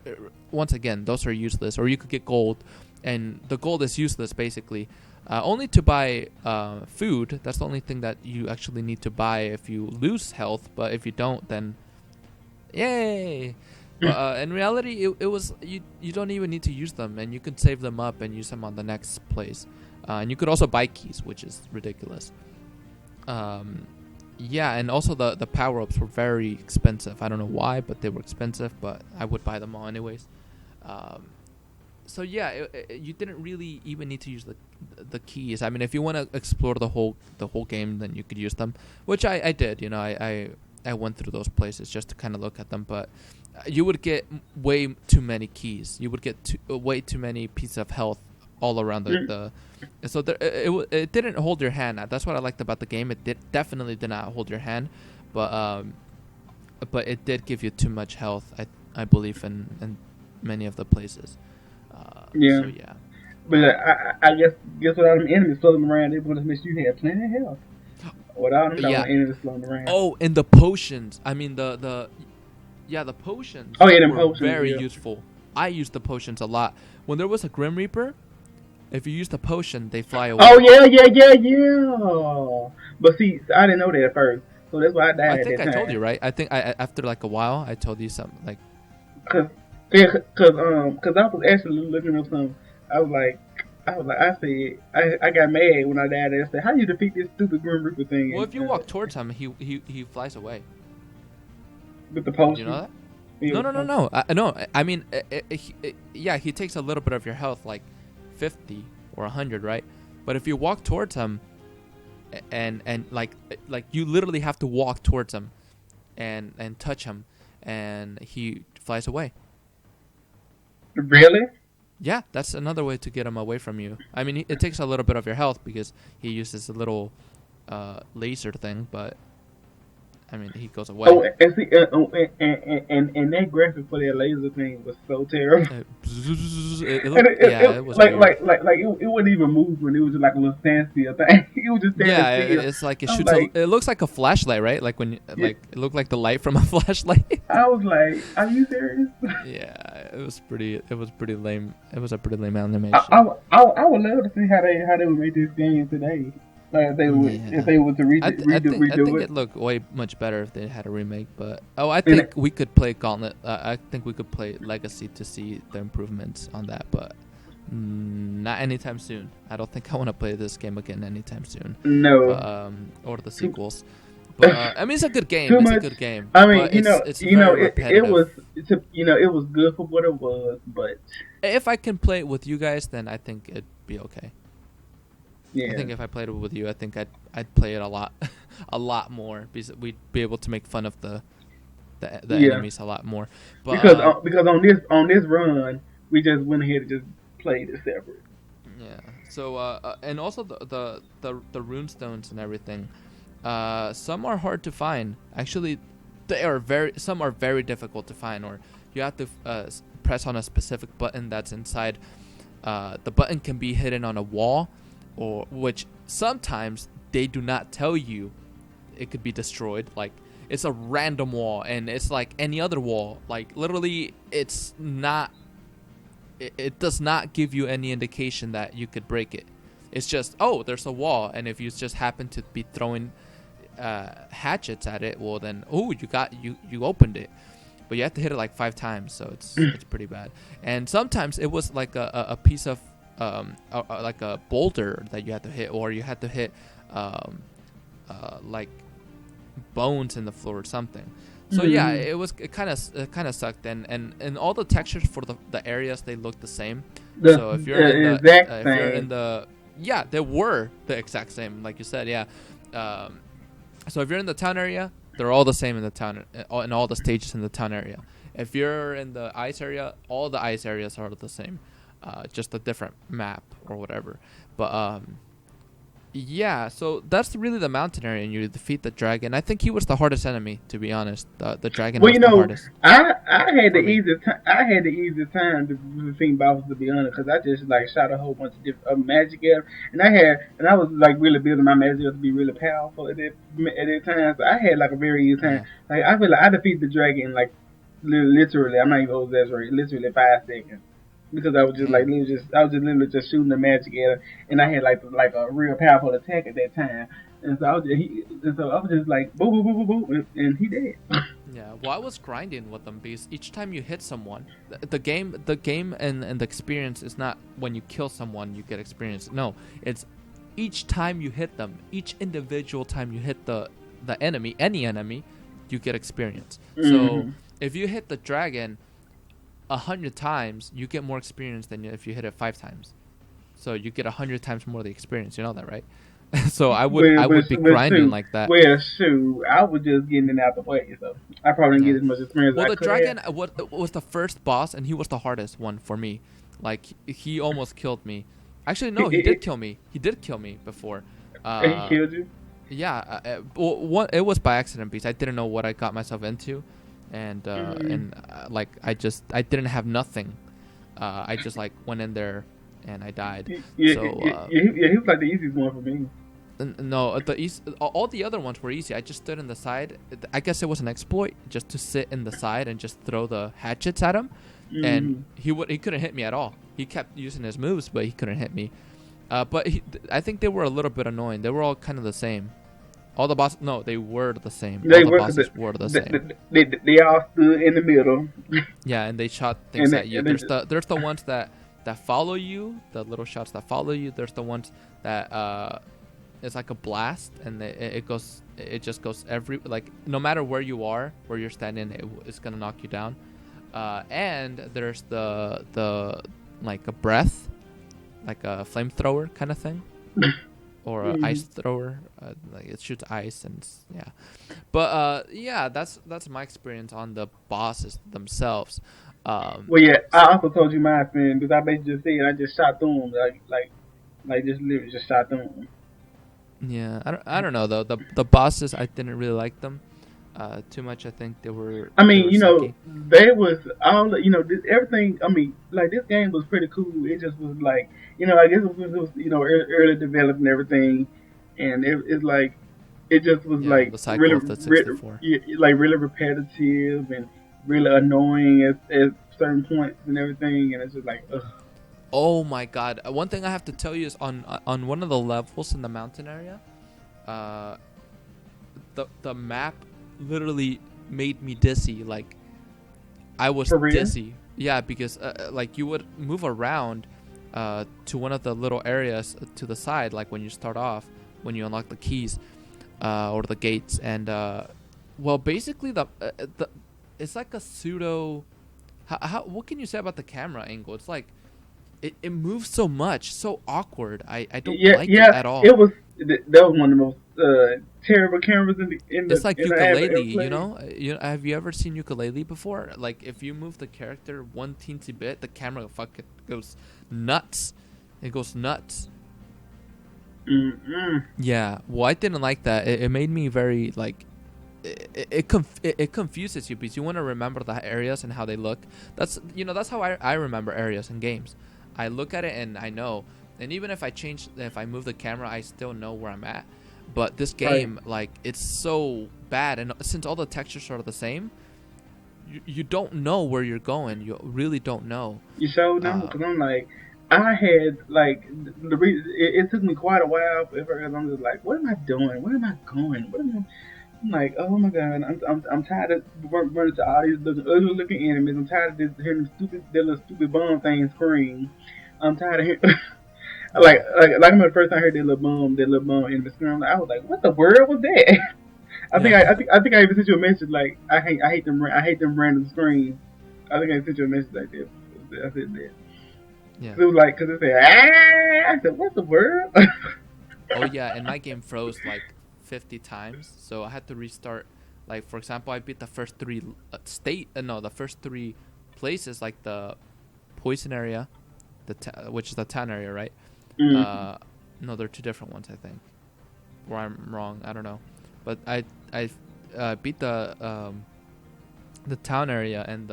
Speaker 2: once again, those are useless. Or you could get gold, and the gold is useless basically. Only to buy food. That's the only thing that you actually need to buy if you lose health. But if you don't, then yay! But in reality, it was you don't even need to use them, and you could save them up and use them on the next place. And you could also buy keys, which is ridiculous. Yeah, and also the power ups were very expensive. I don't know why, but they were expensive. But I would buy them all anyways. Um, so yeah, you didn't really even need to use the keys. I mean, if you want to explore the whole game, then you could use them, which I did. I went through those places just to kind of look at them, but you would get way too many keys. You would get way too many pieces of health all around the so it didn't hold your hand. That's what I liked about the game. It definitely did not hold your hand, but it did give you too much health. I believe in many of the places.
Speaker 1: Yeah,
Speaker 2: So yeah.
Speaker 1: but I guess without them enemies floating around, they would have missed you had plenty of health. Without them
Speaker 2: Yeah.
Speaker 1: enemies floating around.
Speaker 2: Oh, and the potions. I mean the potions
Speaker 1: Oh yeah, them
Speaker 2: were
Speaker 1: potions.
Speaker 2: very
Speaker 1: Yeah.
Speaker 2: useful. I used the potions a lot. When there was a Grim Reaper, if you use the potion, they fly away.
Speaker 1: Oh yeah. But see, I didn't know that at first, so that's why I
Speaker 2: I
Speaker 1: died at
Speaker 2: think
Speaker 1: that
Speaker 2: I told
Speaker 1: time.
Speaker 2: you, right? I think after like a while, I told you something like,
Speaker 1: Cause, yeah, cause I was actually looking up some. I was like, I got mad when I died. I said, how you defeat this stupid Grim Reaper thing?
Speaker 2: well, if you walk towards him, he flies away.
Speaker 1: With the
Speaker 2: You
Speaker 1: potion.
Speaker 2: know that?
Speaker 1: Yeah,
Speaker 2: No,
Speaker 1: with
Speaker 2: no,
Speaker 1: the
Speaker 2: no, no. No. I mean, yeah, he takes a little bit of your health, like 50 or 100, right? But if you walk towards him, and like you literally have to walk towards him, and touch him, and he flies away.
Speaker 1: potion. Really?
Speaker 2: Yeah, that's another way to get him away from you. I mean, it takes a little bit of your health because he uses a little laser thing, but I mean, he goes
Speaker 1: Oh,
Speaker 2: away.
Speaker 1: and see, and that graphic for that laser thing was so terrible.
Speaker 2: It
Speaker 1: And
Speaker 2: looked, yeah, it was
Speaker 1: like
Speaker 2: weird.
Speaker 1: it wasn't even moving. It was just like a little standstill thing. It was just standing
Speaker 2: Yeah,
Speaker 1: still.
Speaker 2: it's like it
Speaker 1: I'm
Speaker 2: shoots a.
Speaker 1: like,
Speaker 2: It looks like a flashlight, right? Like when
Speaker 1: yeah,
Speaker 2: like it looked like the light from a flashlight.
Speaker 1: I was like, are you serious?
Speaker 2: Yeah, it was pretty. It was pretty lame. It was a pretty lame
Speaker 1: I, I,
Speaker 2: animation.
Speaker 1: I would love to see how they would make this game today. Like if
Speaker 2: Yeah,
Speaker 1: they were to
Speaker 2: I
Speaker 1: redo
Speaker 2: think
Speaker 1: it.
Speaker 2: it looked way much better if they had a remake. But I
Speaker 1: And
Speaker 2: think we could play Gauntlet. I think we could play Legacy to see the improvements on that. But not anytime soon. I don't think I want to play this game again anytime soon.
Speaker 1: no,
Speaker 2: But or the
Speaker 1: too,
Speaker 2: sequels. But I mean, it's a good game.
Speaker 1: too
Speaker 2: It's a
Speaker 1: much.
Speaker 2: good game.
Speaker 1: I mean,
Speaker 2: But it's very
Speaker 1: it
Speaker 2: repetitive.
Speaker 1: was it was good for what it was, but
Speaker 2: If I can play it with you guys, then I think it'd be okay. I
Speaker 1: yeah,
Speaker 2: think if I played it with you, I think I'd play it a lot, a lot more because we'd be able to make fun of the
Speaker 1: yeah.
Speaker 2: enemies a lot more. But
Speaker 1: Because on this run, we just went ahead and just played it separate.
Speaker 2: yeah. So and also the rune stones and everything. Some are hard to find. Actually, some are very difficult to find, or you have to press on a specific button that's inside. The button can be hidden on a wall, or which sometimes they do not tell you it could be destroyed. Like it's a random wall, and it's like any other wall. Like literally, it's not. It does not give you any indication that you could break it. It's just, oh, there's a wall, and if you just happen to be throwing hatchets at it, well then, oh, you opened it, but you have to hit it like 5 times, so it's pretty bad. And sometimes it was like a piece of like a boulder that you had to hit, or you had to hit like bones in the floor or something. So yeah, it kind of sucked, and all the textures for the areas, they look the same. So if you're in the
Speaker 1: exact
Speaker 2: if you're in
Speaker 1: same.
Speaker 2: the yeah, they were the exact same, like you said, yeah. So if you're in the town area, they're all the same in the town, in all the stages in the town area. If you're in the ice area, all the ice areas are the same, just a different map or whatever. But yeah, so that's really the mountain area, and you defeat the dragon. I think he was the hardest enemy, to be honest. The dragon
Speaker 1: Well,
Speaker 2: was the hardest
Speaker 1: I had the
Speaker 2: for me.
Speaker 1: easiest time. I had the easiest time to defeat bosses, to be honest, because I just like shot a whole bunch of magic at 'em. And I was like really building my magic to be really powerful at that time. So I had like a very easy time.
Speaker 2: Yeah.
Speaker 1: Like I feel like I defeated the dragon in like literally. I'm not even exaggerating. Literally 5 seconds. Because I was just like
Speaker 2: Dang.
Speaker 1: literally just I was just literally just shooting the magic at her, and I had like a real powerful attack at that time, and so I was just like boo boo boo boo boo, and he did.
Speaker 2: Yeah, well, I was grinding with them because each time you hit someone, the game and the experience is not when you kill someone you get experience. No, it's each time you hit them, each individual time you hit the enemy, any enemy, you get experience. So
Speaker 1: Mm-hmm.
Speaker 2: if you hit the dragon 100 times, you get more experience than if you hit it 5 times. So you get 100 times more of the experience. You know that, right? So I would be grinding like that.
Speaker 1: Shoot, I was just getting it out the way, so I probably didn't
Speaker 2: Yeah.
Speaker 1: get as much experience
Speaker 2: Well,
Speaker 1: as I
Speaker 2: the
Speaker 1: could have.
Speaker 2: dragon was the first boss, and he was the hardest one for me. Like he almost killed me. Actually, no, he did kill me. He did kill me before.
Speaker 1: He
Speaker 2: Uh,
Speaker 1: killed you.
Speaker 2: yeah. It was by accident because I didn't know what I got myself into, and like I didn't have nothing. I just like went in there and I died. So
Speaker 1: He was like the easiest one for me.
Speaker 2: no, all the other ones were easy. I just stood in the side. I guess it was an exploit just to sit in the side and just throw the hatchets at him, and
Speaker 1: Mm-hmm.
Speaker 2: he couldn't hit me at all. He kept using his moves, but he couldn't hit me. But I think they were a little bit annoying. They were all kind of the same. All the bosses, no, they were the same. All
Speaker 1: They
Speaker 2: the
Speaker 1: were
Speaker 2: bosses were the same.
Speaker 1: they all stood in the middle,
Speaker 2: Yeah, and they shot
Speaker 1: and
Speaker 2: things at you.
Speaker 1: they
Speaker 2: There's the ones that follow you, the little shots that follow you. There's the ones that it's like a blast, and it just goes like no matter where you are, where you're standing, it's gonna knock you down. And there's the like a breath, like a flamethrower kind of thing, or an ice thrower. Like it shoots ice, and yeah. But yeah, that's my experience on the bosses themselves.
Speaker 1: Well, yeah,
Speaker 2: So
Speaker 1: I also told you my experience because I basically just said I just shot through them, like just literally just shot through them.
Speaker 2: yeah, I don't know though. The bosses, I didn't really like them. too much. I think they were
Speaker 1: I
Speaker 2: they
Speaker 1: mean,
Speaker 2: were sucky.
Speaker 1: they was all, everything. I mean, like this game was pretty cool. It just was like, I guess it was early developed and everything, and it's like it just was
Speaker 2: Yeah,
Speaker 1: like
Speaker 2: the cycle of the 64.
Speaker 1: like really repetitive and really annoying at certain points and everything, and it's just like, ugh.
Speaker 2: Oh my god! One thing I have to tell you is on one of the levels in the mountain area, uh, the map literally made me dizzy. Like I was
Speaker 1: For real.
Speaker 2: dizzy. Yeah, because like you would move around to one of the little areas to the side, like when you start off, when you unlock the keys or the gates, and well, basically the it's like a pseudo. What can you say about the camera angle? It's like it moves so much, so awkward. I don't
Speaker 1: Yeah,
Speaker 2: like it
Speaker 1: yeah.
Speaker 2: at all.
Speaker 1: It was that was one of the most terrible cameras in the in
Speaker 2: It's
Speaker 1: the
Speaker 2: like
Speaker 1: in the I've
Speaker 2: ukulele,
Speaker 1: ever played.
Speaker 2: Have you ever seen ukulele before? Like if you move the character one teensy bit, the camera fucking goes nuts. It goes nuts.
Speaker 1: Mm-mm.
Speaker 2: Yeah. Well, I didn't like that. It made me very like. It confuses you because you want to remember the areas and how they look. That's how I remember areas in games. I look at it and I know. And even if I move the camera, I still know where I'm at. But this
Speaker 1: Right.
Speaker 2: game, like, it's so bad, and since all the textures are the same, you don't know where you're going. You really don't know.
Speaker 1: You showed them
Speaker 2: Uh,
Speaker 1: because I'm like, I had like the reason it took me quite a while. Because I'm just like, what am I doing? Where am I going? What am I? I'm like, oh my god, I'm tired of running to all these ugly looking enemies. I'm tired of hearing their little stupid bomb things scream. I'm tired of hearing.
Speaker 2: yeah,
Speaker 1: I remember the first time I heard that little bomb enemy scream. I was like, what the world was that?
Speaker 2: yeah,
Speaker 1: I think I even sent you a message like I hate them random screens. I think I sent you a message like that. I said that.
Speaker 2: yeah.
Speaker 1: Cause it was like, cause it said, ah! I said, what the world?
Speaker 2: Oh yeah, and my game froze like 50 times, so I had to restart. Like for example, I beat the first three the first three places, like the poison area, which is the town area, right?
Speaker 1: Mm.
Speaker 2: Uh, no, they're two different ones, I think. Or I'm wrong, I don't know. But I beat the town area and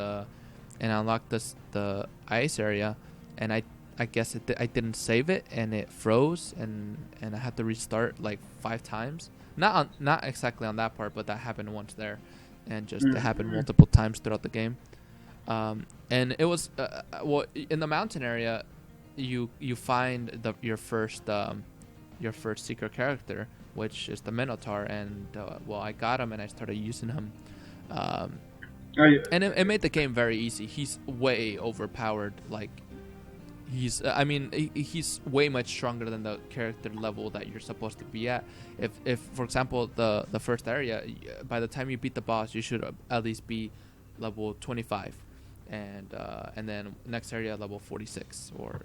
Speaker 2: unlocked the ice area, and I guess I didn't save it and it froze and I had to restart like 5 times. Not exactly on that part, but that happened once there, and just it happened
Speaker 1: Mm.
Speaker 2: multiple times throughout the game. And it was well in the mountain area, you find your first secret character, which is the Minotaur, and well, I got him and I started using him, um,
Speaker 1: Oh, yeah.
Speaker 2: and it made the game very easy. He's way overpowered. Like I mean, he's way much stronger than the character level that you're supposed to be at. If for example, the first area, by the time you beat the boss, you should at least be level 25, and then next area level 46 or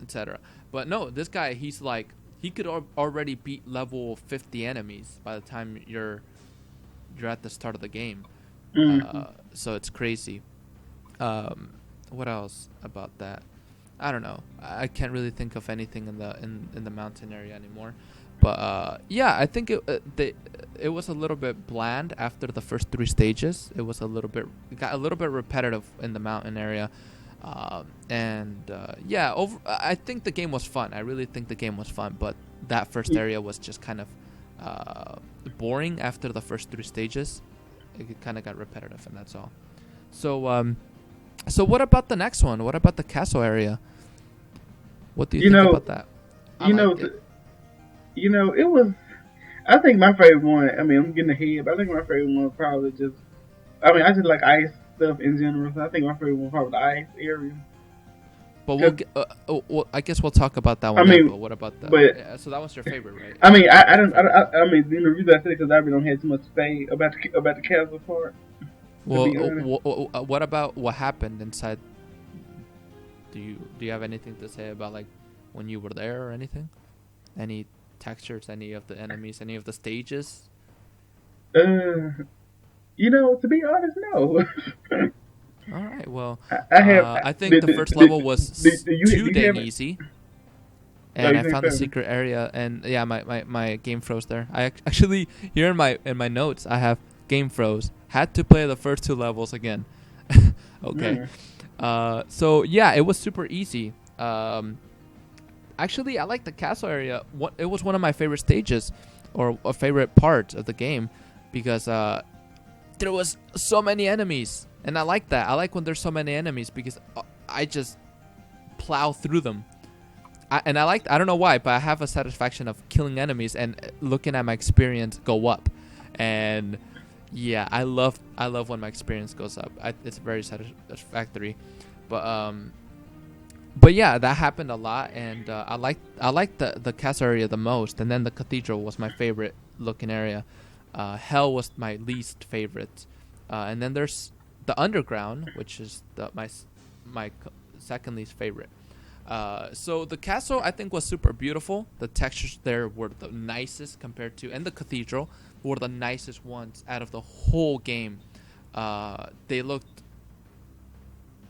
Speaker 2: etc. But no, this guy, he's like he could already beat level 50 enemies by the time you're at the start of the game.
Speaker 1: Mm.
Speaker 2: So it's crazy. What else about that? I don't know. I can't really think of anything in the mountain area anymore. But yeah, I think it was a little bit bland after the first three stages. It got a little bit repetitive in the mountain area. And yeah, I think the game was fun. I really think the game was fun, but that first area was just kind of boring after the first three stages. It kind of got repetitive, and that's all. So what about the next one? What about the castle area? What do you
Speaker 1: You
Speaker 2: think
Speaker 1: know,
Speaker 2: about that? I
Speaker 1: you know,
Speaker 2: liked it.
Speaker 1: it was. I think my favorite one. I mean, I'm getting ahead, but I think my favorite one was probably just. I mean, I just like ice stuff in general. So I think my favorite one was probably the ice area.
Speaker 2: But we'll
Speaker 1: 'Cause,
Speaker 2: get, well, I guess we'll talk about that
Speaker 1: I
Speaker 2: one then.
Speaker 1: mean,
Speaker 2: But what about the?
Speaker 1: but
Speaker 2: Yeah, so that was your favorite, right?
Speaker 1: I mean,
Speaker 2: That
Speaker 1: I
Speaker 2: was your
Speaker 1: don't.
Speaker 2: favorite one.
Speaker 1: I mean, the reason I said it because I really don't have too much to say about the castle part. To
Speaker 2: Well,
Speaker 1: be honest.
Speaker 2: what about what happened inside? Do you have anything to say about like when you were there or anything? Any textures, any of the enemies, any of the stages?
Speaker 1: Uh, to be honest, no.
Speaker 2: All right. Well,
Speaker 1: I have.
Speaker 2: I think the first level was too
Speaker 1: Do you
Speaker 2: dang
Speaker 1: have it?
Speaker 2: easy,
Speaker 1: Oh,
Speaker 2: and
Speaker 1: you
Speaker 2: I
Speaker 1: think
Speaker 2: found the
Speaker 1: so?
Speaker 2: secret area, and yeah, my game froze there. I actually here in my notes I have game froze. Had to play the first 2 levels again. Okay. So yeah, it was super easy. Actually, I like the castle area. It was one of my favorite stages, or a favorite part of the game, because there was so many enemies, and I like that. I like when there's so many enemies because I just plow through them. I don't know why, but I have a satisfaction of killing enemies and looking at my experience go up. And yeah, I love when my experience goes up. It's very satisfactory. But yeah, that happened a lot, and I liked the castle area the most, and then the cathedral was my favorite looking area. Hell was my least favorite, and then there's the underground, which is my second least favorite. So the castle, I think, was super beautiful. The textures there were the nicest compared to, and the cathedral were the nicest ones out of the whole game. They looked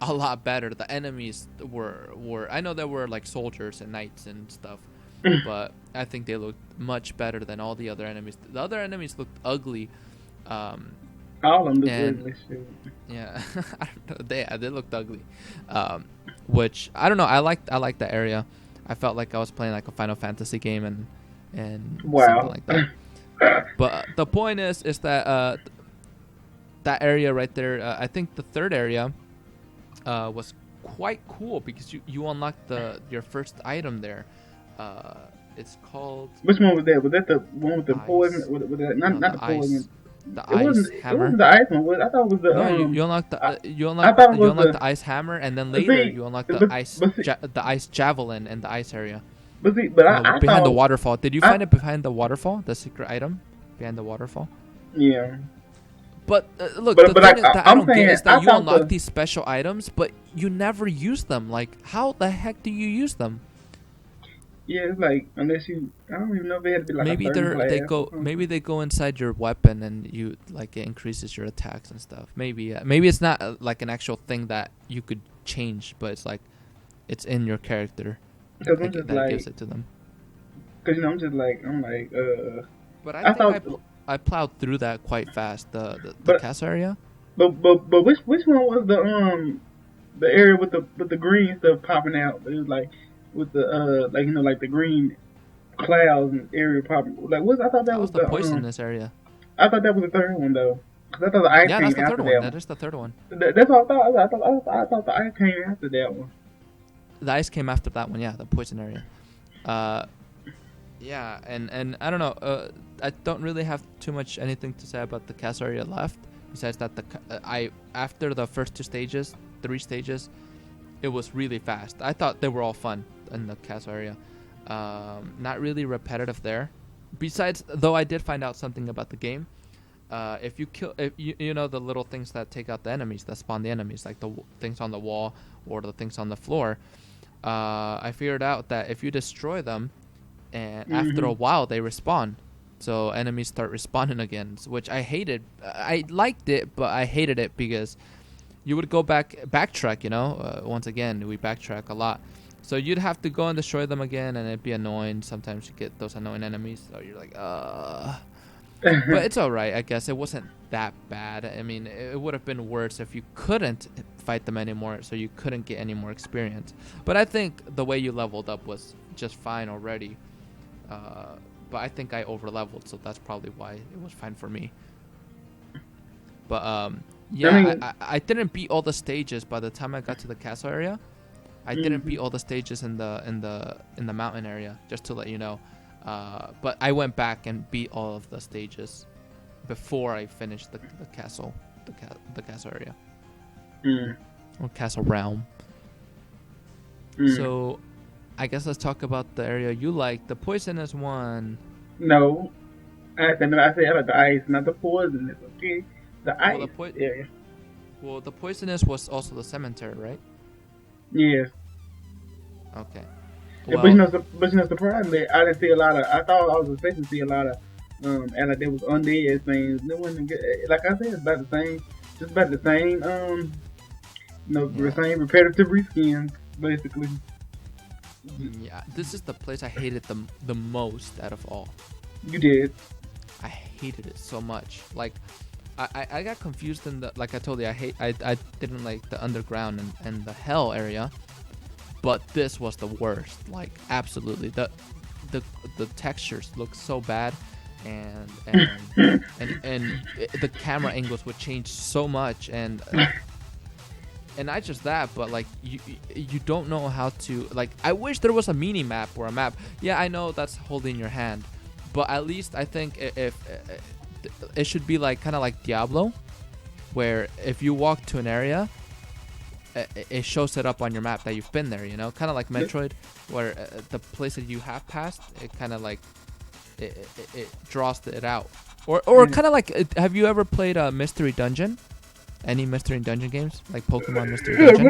Speaker 2: a lot better. The enemies were I know there were like soldiers and knights and stuff, but I think they looked much better than all the other enemies. The other enemies looked ugly.
Speaker 1: All of them looked ugly.
Speaker 2: Yeah, I don't know. They looked ugly. Which I don't know. I liked that area. I felt like I was playing like a Final Fantasy game and something like that. But the point is that that area right there. I think the third area was quite cool because you unlocked your first item there. It's called.
Speaker 1: Which one was that? Was that the one with the poison? With that, not the poison.
Speaker 2: The ice hammer.
Speaker 1: It wasn't the ice one. I thought it was the.
Speaker 2: No, you unlocked the ice hammer, and then later you unlocked the ice javelin and the ice area.
Speaker 1: But I
Speaker 2: behind the waterfall. Did you find it behind the waterfall? The secret item behind the waterfall.
Speaker 1: Yeah.
Speaker 2: But look, the thing is that I don't get is that you unlock these special items, but you never use them. Like, how the heck do you use them?
Speaker 1: Yeah, it's like unless you, I don't even know if they had to be like
Speaker 2: maybe they go inside your weapon and you like it increases your attacks and stuff. Maybe it's not like an actual thing that you could change, but it's like it's in your character.
Speaker 1: Because I'm just
Speaker 2: that gives it to them.
Speaker 1: Because I'm like.
Speaker 2: But I think I plowed through that quite fast. The castle area.
Speaker 1: But which one was the area with the green stuff popping out? It was like. With the like the green clouds and area popping. Like I thought that was
Speaker 2: the poisonous area.
Speaker 1: I thought that was the third one though. Cause I thought the ice came
Speaker 2: that's the
Speaker 1: after
Speaker 2: third
Speaker 1: that
Speaker 2: one. That is the third one.
Speaker 1: That's what I thought. I thought the ice came after that one.
Speaker 2: The ice came after that one. Yeah, the poison area. Yeah, and I don't know. I don't really have too much anything to say about the castle area left. Besides that, after the first 3 stages, it was really fast. I thought they were all fun in the castle area. Not really repetitive there. Besides, though, I did find out something about the game. If you know the little things that take out the enemies, that spawn the enemies, like the things on the wall or the things on the floor. I figured out that if you destroy them, and after a while they respawn. So enemies start respawning again, which I hated. I liked it, but I hated it because you would go backtrack, once again, we backtrack a lot. So you'd have to go and destroy them again, and it'd be annoying. Sometimes you get those annoying enemies, so you're like, But it's alright, I guess. It wasn't that bad. I mean, it would have been worse if you couldn't fight them anymore, so you couldn't get any more experience. But I think the way you leveled up was just fine already. But I think I over-leveled, so that's probably why it was fine for me. But, yeah, I didn't beat all the stages by the time I got to the castle area. I didn't beat all the stages in the mountain area, just to let you know. But I went back and beat all of the stages before I finished the castle, the castle area, or castle realm. So, I guess let's talk about the area you like, the poisonous one.
Speaker 1: No, I said I like the ice, not the poisonous. Okay, the ice area.
Speaker 2: Well, the poisonous was also the cemetery, right?
Speaker 1: Yes.
Speaker 2: Okay.
Speaker 1: Well, but surprisingly, I didn't see a lot of. I thought I was expecting to see a lot of, and like there was undead things. It wasn't good. Like I said, it's about the same. Just about the same. The same repetitive reskins, basically.
Speaker 2: Yeah, this is the place I hated the most out of all.
Speaker 1: You did.
Speaker 2: I hated it so much. Like, I got confused in the, like I told you, I didn't like the underground and the hell area, but this was the worst. Like absolutely, the the textures look so bad, and the camera angles would change so much, and not just that, but like you don't know how to, like, I wish there was a mini map or a map. Yeah, I know that's holding your hand, but at least I think if it should be like kind of like Diablo, where if you walk to an area, it shows it up on your map that you've been there, you know, kind of like Metroid, where the place that you have passed, it kind of like it draws it out, or kind of like have you ever played a Mystery Dungeon? Any Mystery Dungeon games, like Pokemon Mystery Dungeon?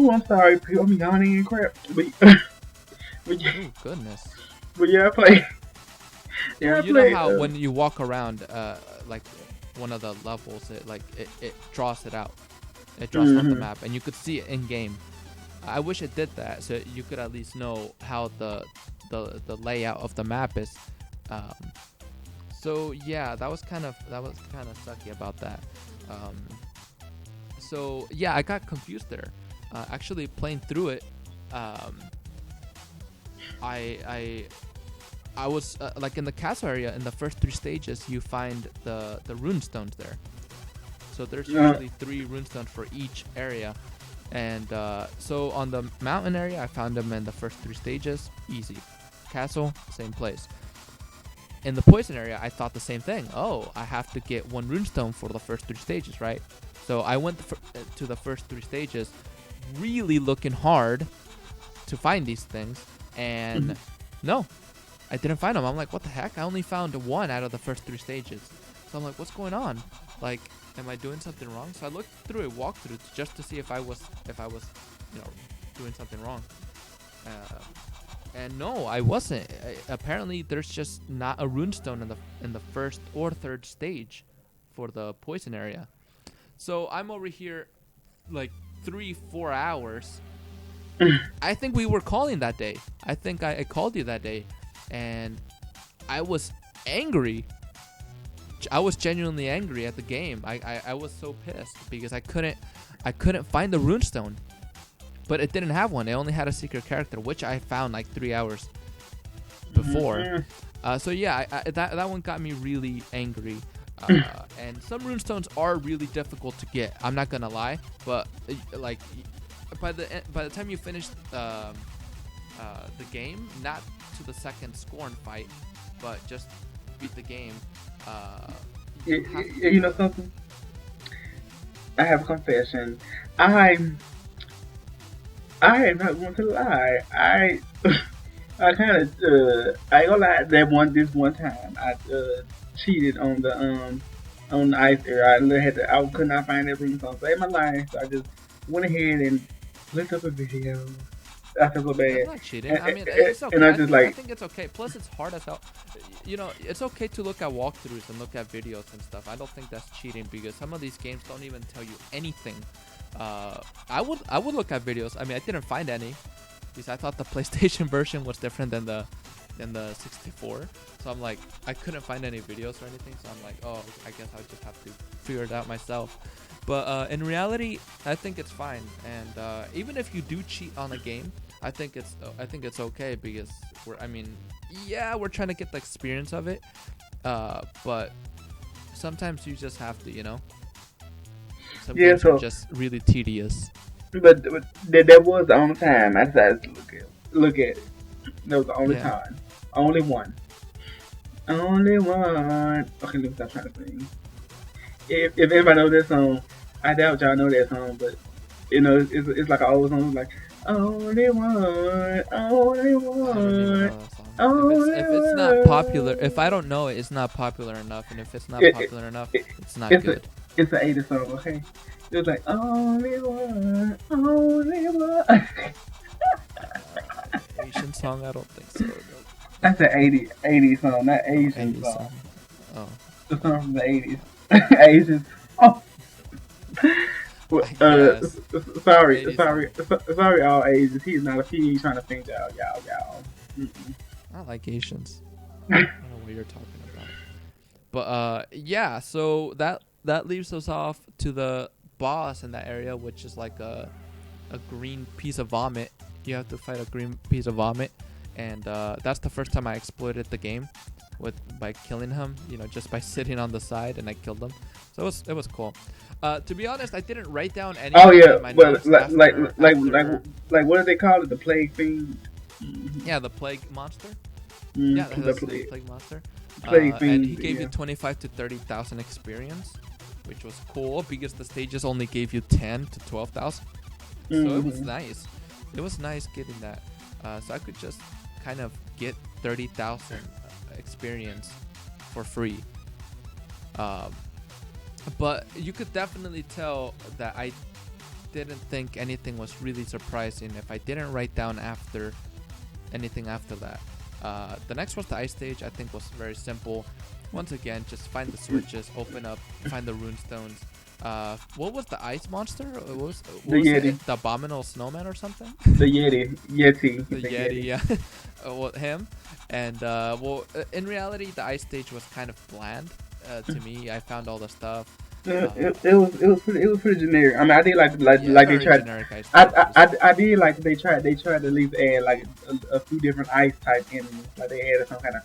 Speaker 1: I'm sorry, I'm yawning and crap. But yeah,
Speaker 2: Oh goodness.
Speaker 1: but yeah, I play. Yeah, I
Speaker 2: You know
Speaker 1: play.
Speaker 2: how when you walk around, like one of the levels, it draws it out. It draws out the map, and you could see it in game. I wish it did that, so you could at least know how the layout of the map is. Um, so yeah, that was kind of sucky about that. Um, so yeah, I got confused there. Actually, playing through it, um, I was like in the castle area in the first 3 stages. You find the rune stones there. So there's usually 3 rune stones for each area, and so on the mountain area, I found them in the first 3 stages, easy. Castle, same place. In the poison area, I thought the same thing. Oh, I have to get 1 runestone for the first 3 stages, right? So I went to the first 3 stages, really looking hard to find these things, and no, I didn't find them. I'm like, what the heck? I only found 1 out of the first 3 stages. So I'm like, what's going on? Like, am I doing something wrong? So I looked through a walkthrough just to see if I was, doing something wrong. And no, I wasn't. Apparently, there's just not a runestone in the first or 3rd stage for the poison area. So I'm over here, like 3-4 hours. I think we were calling that day. I think I called you that day, and I was angry. I was genuinely angry at the game. I was so pissed because I couldn't find the runestone. But it didn't have one. It only had a secret character, which I found like 3 hours before. So yeah, that one got me really angry. And some runestones are really difficult to get. I'm not gonna lie, but like by the time you finish the game, not to the second Scorn fight, but just beat the game.
Speaker 1: You know something? I have a confession. I am not going to lie. I kind of I ain't gonna lie. This one time I cheated on the ice area. I could not find that room, so I saved my life. So I just went ahead and looked up a video. I feel so bad.
Speaker 2: That's not cheating. I mean, it's okay. I think it's okay. Plus, it's hard as hell. You know, it's okay to look at walkthroughs and look at videos and stuff. I don't think that's cheating because some of these games don't even tell you anything. I would look at videos. I mean, I didn't find any because I thought the PlayStation version was different than the 64. So I'm like, I couldn't find any videos or anything. So I'm like, oh, I guess I'll just have to figure it out myself. But in reality, I think it's fine. And even if you do cheat on a game, I think it's okay because we're trying to get the experience of it. But sometimes you just have to, you know. Some games are just really tedious.
Speaker 1: But that was the only time I decided to look at it. That was the only time. Only one. Only one. Okay, let me stop trying to sing. If anybody knows that song, I doubt y'all know that song, but you know, it's like an old song, like only one, only one.
Speaker 2: If it's not popular, if I don't know it, it's not popular enough, and if it's not popular enough, it's not good.
Speaker 1: It's an 80s song, okay? It was like only one, only one.
Speaker 2: Asian song? I don't think so. No.
Speaker 1: That's an 80s song, not Asian song.
Speaker 2: Oh.
Speaker 1: The song from the 80s. Asian. Oh. Sorry, all Asians. He's not a he. He's trying to think y'all.
Speaker 2: I like Asians. I don't know what you're talking about. But yeah, so that leaves us off to the boss in that area, which is like a green piece of vomit. You have to fight a green piece of vomit, and that's the first time I exploited the game with by killing him. Just by sitting on the side, and I killed him. So it was cool. To be honest, I didn't write down
Speaker 1: Oh
Speaker 2: anything
Speaker 1: yeah,
Speaker 2: in my
Speaker 1: well,
Speaker 2: notes after.
Speaker 1: what do they call it? The plague fiend. Mm-hmm.
Speaker 2: Yeah, the plague monster. Yeah,
Speaker 1: Mm,
Speaker 2: that's the plague monster.
Speaker 1: plague
Speaker 2: And he
Speaker 1: fiend.
Speaker 2: gave you
Speaker 1: Yeah.
Speaker 2: 25 to 30,000 experience, which was cool because the stages only gave you 10 to 12,000. So it was
Speaker 1: Mm-hmm.
Speaker 2: nice. It was nice getting that. So I could just kind of get 30,000 experience for free. Um, but you could definitely tell that I didn't think anything was really surprising if I didn't write down anything after that. The next was the ice stage. I think was very simple. Once again, just find the switches, open up, find the rune stones. What was the ice monster? What
Speaker 1: The
Speaker 2: was
Speaker 1: Yeti.
Speaker 2: it? The abominable snowman or something?
Speaker 1: The Yeti.
Speaker 2: The Yeti, yeah. Well, him. And in reality, the ice stage was kind of bland to me. I found all the stuff.
Speaker 1: It was pretty generic. I mean, I did like they
Speaker 2: Very
Speaker 1: tried.
Speaker 2: generic ice stage.
Speaker 1: I did like they tried to at least add like a few different ice type enemies. Like they added some kind of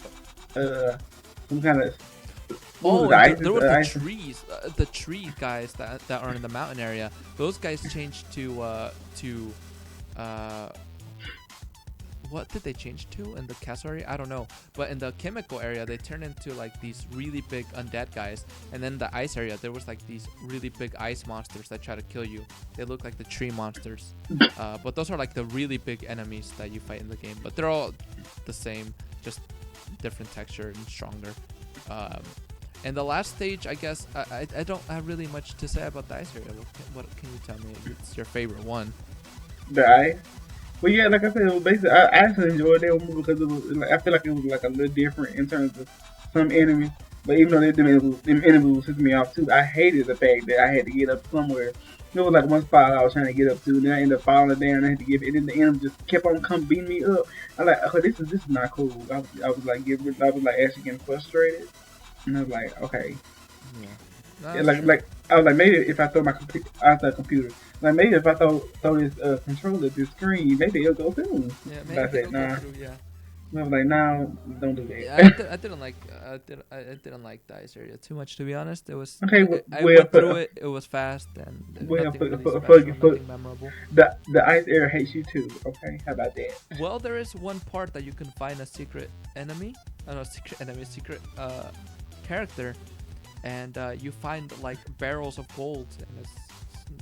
Speaker 1: what was
Speaker 2: Oh,
Speaker 1: the
Speaker 2: and
Speaker 1: ice?
Speaker 2: there was the
Speaker 1: Ice?
Speaker 2: trees, the tree guys that are in the mountain area. Those guys changed to uh, what did they change to in the castle area? I don't know. But in the chemical area, they turned into like these really big undead guys. And then the ice area, there was like these really big ice monsters that try to kill you. They look like the tree monsters. But those are like the really big enemies that you fight in the game. But they're all the same, just different texture and stronger. And the last stage, I guess, I don't have really much to say about the ice area. What can you tell me? It's your favorite one.
Speaker 1: The ice. Well, yeah, like I said, it was basically, I actually enjoyed that one because it was. Like, I feel like it was like a little different in terms of some enemies. But even though them enemies was pissing me off too, I hated the fact that I had to get up somewhere. There was like one spot I was trying to get up to, and then I ended up falling down. And I had to get, and then the enemy just kept on come beating me up. I like, oh, this is not cool. I was like actually getting frustrated, and I was like, okay,
Speaker 2: Yeah.
Speaker 1: yeah,
Speaker 2: That's true.
Speaker 1: like I was like maybe if I throw my computer outside the computer, like maybe if I throw this controller at this screen, maybe it'll go through.
Speaker 2: Yeah,
Speaker 1: But I
Speaker 2: maybe
Speaker 1: said
Speaker 2: it'll go
Speaker 1: nah.
Speaker 2: through. Yeah.
Speaker 1: I was like, no, don't do
Speaker 2: Yeah,
Speaker 1: that.
Speaker 2: I didn't like I didn't like the ice area too much, to be honest. It was
Speaker 1: Okay,
Speaker 2: I
Speaker 1: well,
Speaker 2: went through it. It was fast and nothing really special, nothing memorable.
Speaker 1: the ice air hates you too. Okay, how about that?
Speaker 2: Well, there is one part that you can find a secret enemy. No, secret enemy, secret character, and you find like barrels of gold, and it's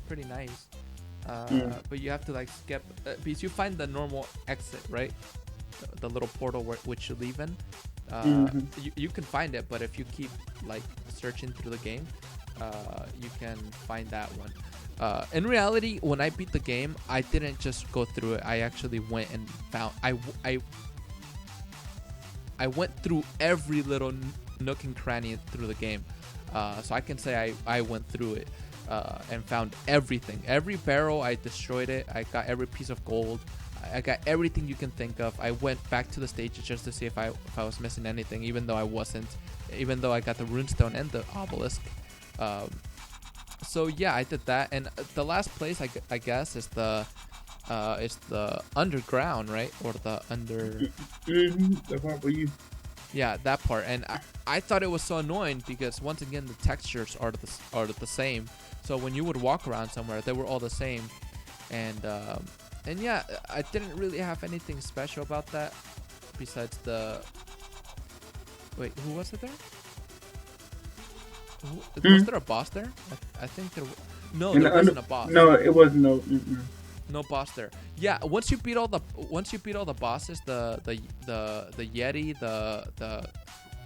Speaker 2: pretty nice. But you have to like skip because you find the normal exit, right? The little portal which you leave in. You can find it, but if you keep like searching through the game, you can find that one. In reality, when I beat the game, I didn't just go through it. I actually went and found. I went through every little nook and cranny through the game, so I can say I went through it and found everything. Every barrel, I destroyed it. I got every piece of gold. I got everything you can think of. I went back to the stages just to see if I was missing anything, even though I wasn't. Even though I got the runestone and the obelisk. So yeah, I did that, and the last place I guess is the underground, right, or the under.
Speaker 1: The part where you.
Speaker 2: Yeah, that part, and I thought it was so annoying because once again the textures are the same. So when you would walk around somewhere, they were all the same, and yeah, I didn't really have anything special about that besides the. Wait, who was it there? Was there a boss there? I think there. No, there wasn't a boss.
Speaker 1: No, it wasn't. No.
Speaker 2: No boss there. Yeah, once you beat all the bosses, the Yeti,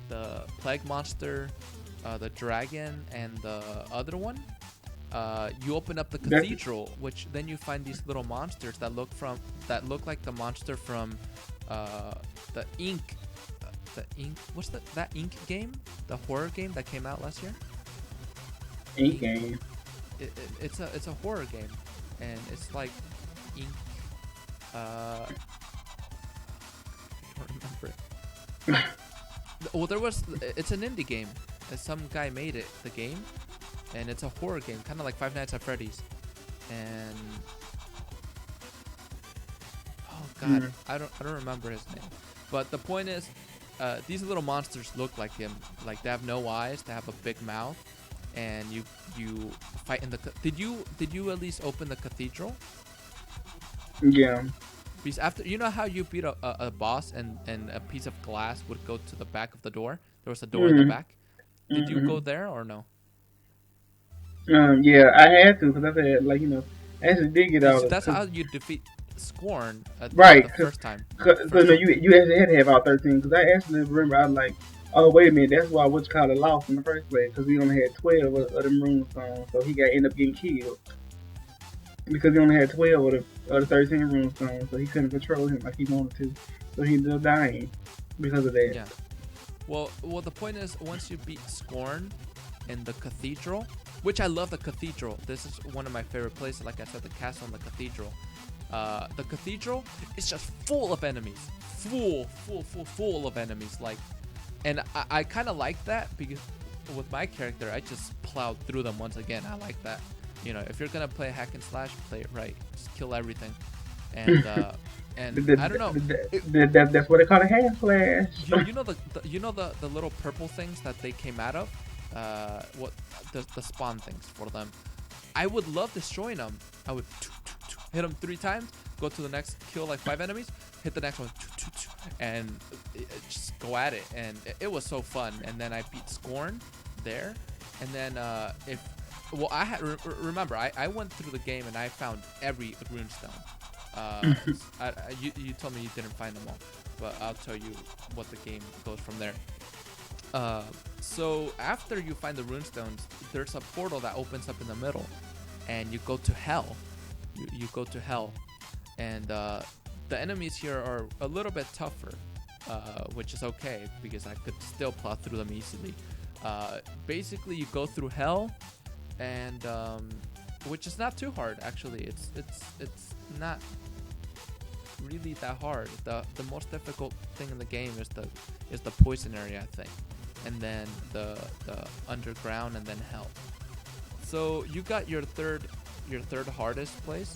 Speaker 2: the plague monster, the dragon, and the other one, you open up the cathedral, which then you find these little monsters that look like the monster from the Ink. What's that Ink game? The horror game that came out last year.
Speaker 1: Ink game.
Speaker 2: It's a horror game, and it's like Ink. I don't remember it. Well, it's an indie game. some guy made it the game, and it's a horror game, kind of like Five Nights at Freddy's. And oh god,
Speaker 1: Mm.
Speaker 2: I don't remember his name. But the point is, these little monsters look like him. Like they have no eyes, they have a big mouth, and you fight in the. Did you at least open the cathedral?
Speaker 1: Yeah.
Speaker 2: Because after you know how you beat a boss and a piece of glass would go to the back of the door. There was a door in the
Speaker 1: Mm.
Speaker 2: back. Did you go
Speaker 1: Mm.
Speaker 2: there or no?
Speaker 1: Yeah, I had to because I said like I actually did get
Speaker 2: Because
Speaker 1: all of
Speaker 2: that's
Speaker 1: cause
Speaker 2: how you defeat Scorn
Speaker 1: right
Speaker 2: the
Speaker 1: because
Speaker 2: first time.
Speaker 1: cause,
Speaker 2: The
Speaker 1: 'cause,
Speaker 2: first
Speaker 1: no
Speaker 2: time.
Speaker 1: you actually had to have all 13 because I actually remember I was like oh wait a minute that's why what's called a lost in the first place because he only had 12 of them runestones so he got end up getting killed because he only had 12 of the 13 runestones so he couldn't control him like he wanted to so he ended up dying because of that.
Speaker 2: Yeah. Well, the point is, once you beat Scorn in the cathedral, which I love the cathedral. This is one of my favorite places. Like I said, the castle and the cathedral. The cathedral is just full of enemies. Full of enemies. Like, and I kind of like that because with my character, I just plowed through them once again. I like that. You know, if you're gonna play hack and slash, play it right. Just kill everything. And I don't know.
Speaker 1: That's what they call a hand flash.
Speaker 2: You know the little purple things that they came out of, what the spawn things for them. I would love destroying them. I would hit them 3 times, go to the next, kill like 5 enemies, hit the next one, and just go at it. And it was so fun. And then I beat Scorn there, and then if well I had remember I went through the game and I found every runestone. You told me you didn't find them all, but I'll tell you what the game goes from there. So after you find the runestones, there's a portal that opens up in the middle, and you go to hell. You go to hell, and the enemies here are a little bit tougher, which is okay because I could still plow through them easily. Basically, you go through hell, and which is not too hard actually. It's not really that hard. The most difficult thing in the game is the poison area, I think, and then the underground, and then hell. So you got your third hardest place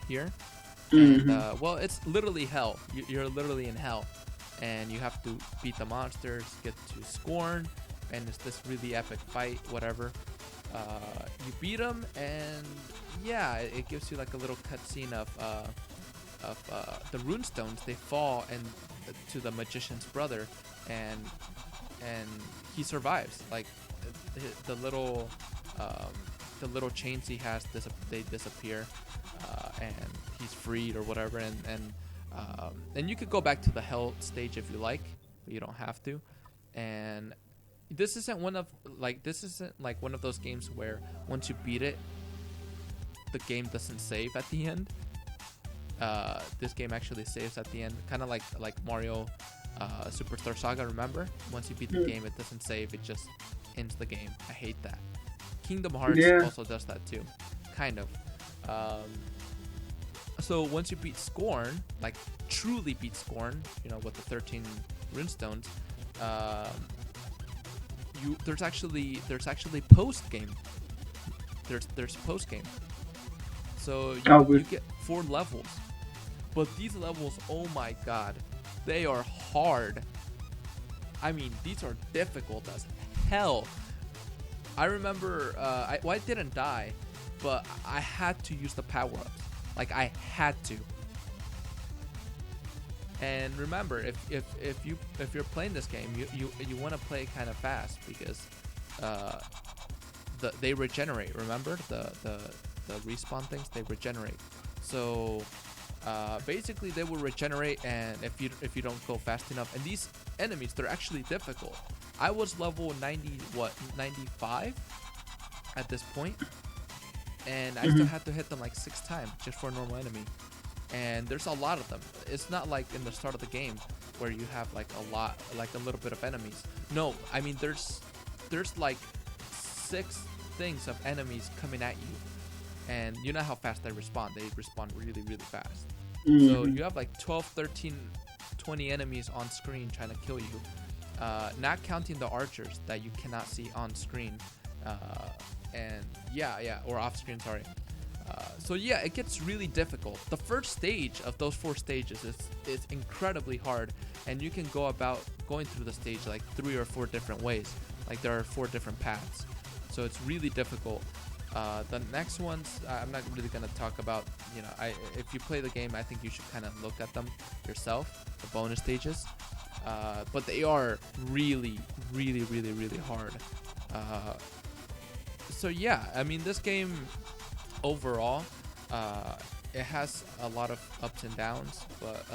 Speaker 2: here, and
Speaker 1: Hmm.
Speaker 2: well, it's literally hell. You're literally in hell, and you have to beat the monsters, get to Scorn, and it's this really epic fight. Whatever. You beat them, and yeah, it gives you like a little cutscene of the runestones. They fall and to the magician's brother, and he survives. Like the little chains he has they disappear, and he's freed or whatever. And you could go back to the hell stage if you like, but you don't have to. And this isn't one of those games where once you beat it, the game doesn't save at the end. This game actually saves at the end, kind of like Mario Superstar Saga. Remember, once you beat the game, it doesn't save; it just ends the game. I hate that. Kingdom Hearts
Speaker 1: Yeah.
Speaker 2: also does that too, kind of. So once you beat Scorn, like truly beat Scorn, with the 13 runestones, um, there's actually post game. There's post game. So you get 4 levels. But these levels, oh my god, they are hard. I mean, these are difficult as hell. I remember, I didn't die, but I had to use the power-ups. Like, I had to. And remember, if you're playing this game, you want to play kind of fast because they regenerate. Remember the respawn things, they regenerate. So basically they will regenerate, and if you don't go fast enough, and these enemies, they're actually difficult. I was level 95 at this point, and I still had to hit them like 6 times just for a normal enemy. And there's a lot of them. It's not like in the start of the game where you have like a little bit of enemies. No, I mean there's like 6 things of enemies coming at you. And you know how fast they respawn. They respawn really, really fast. So you have like 12, 13, 20 enemies on screen trying to kill you. not counting the archers that you cannot see on screen, and or off screen. Sorry. So yeah, it gets really difficult. The first stage of those 4 stages is incredibly hard, and you can go about going through the stage like 3 or 4 different ways. Like there are 4 different paths, so it's really difficult. The next ones I'm not really gonna talk about. If you play the game, I think you should kind of look at them yourself. The bonus stages, but they are really, really, really, really hard. So yeah, I mean this game overall, it has a lot of ups and downs, but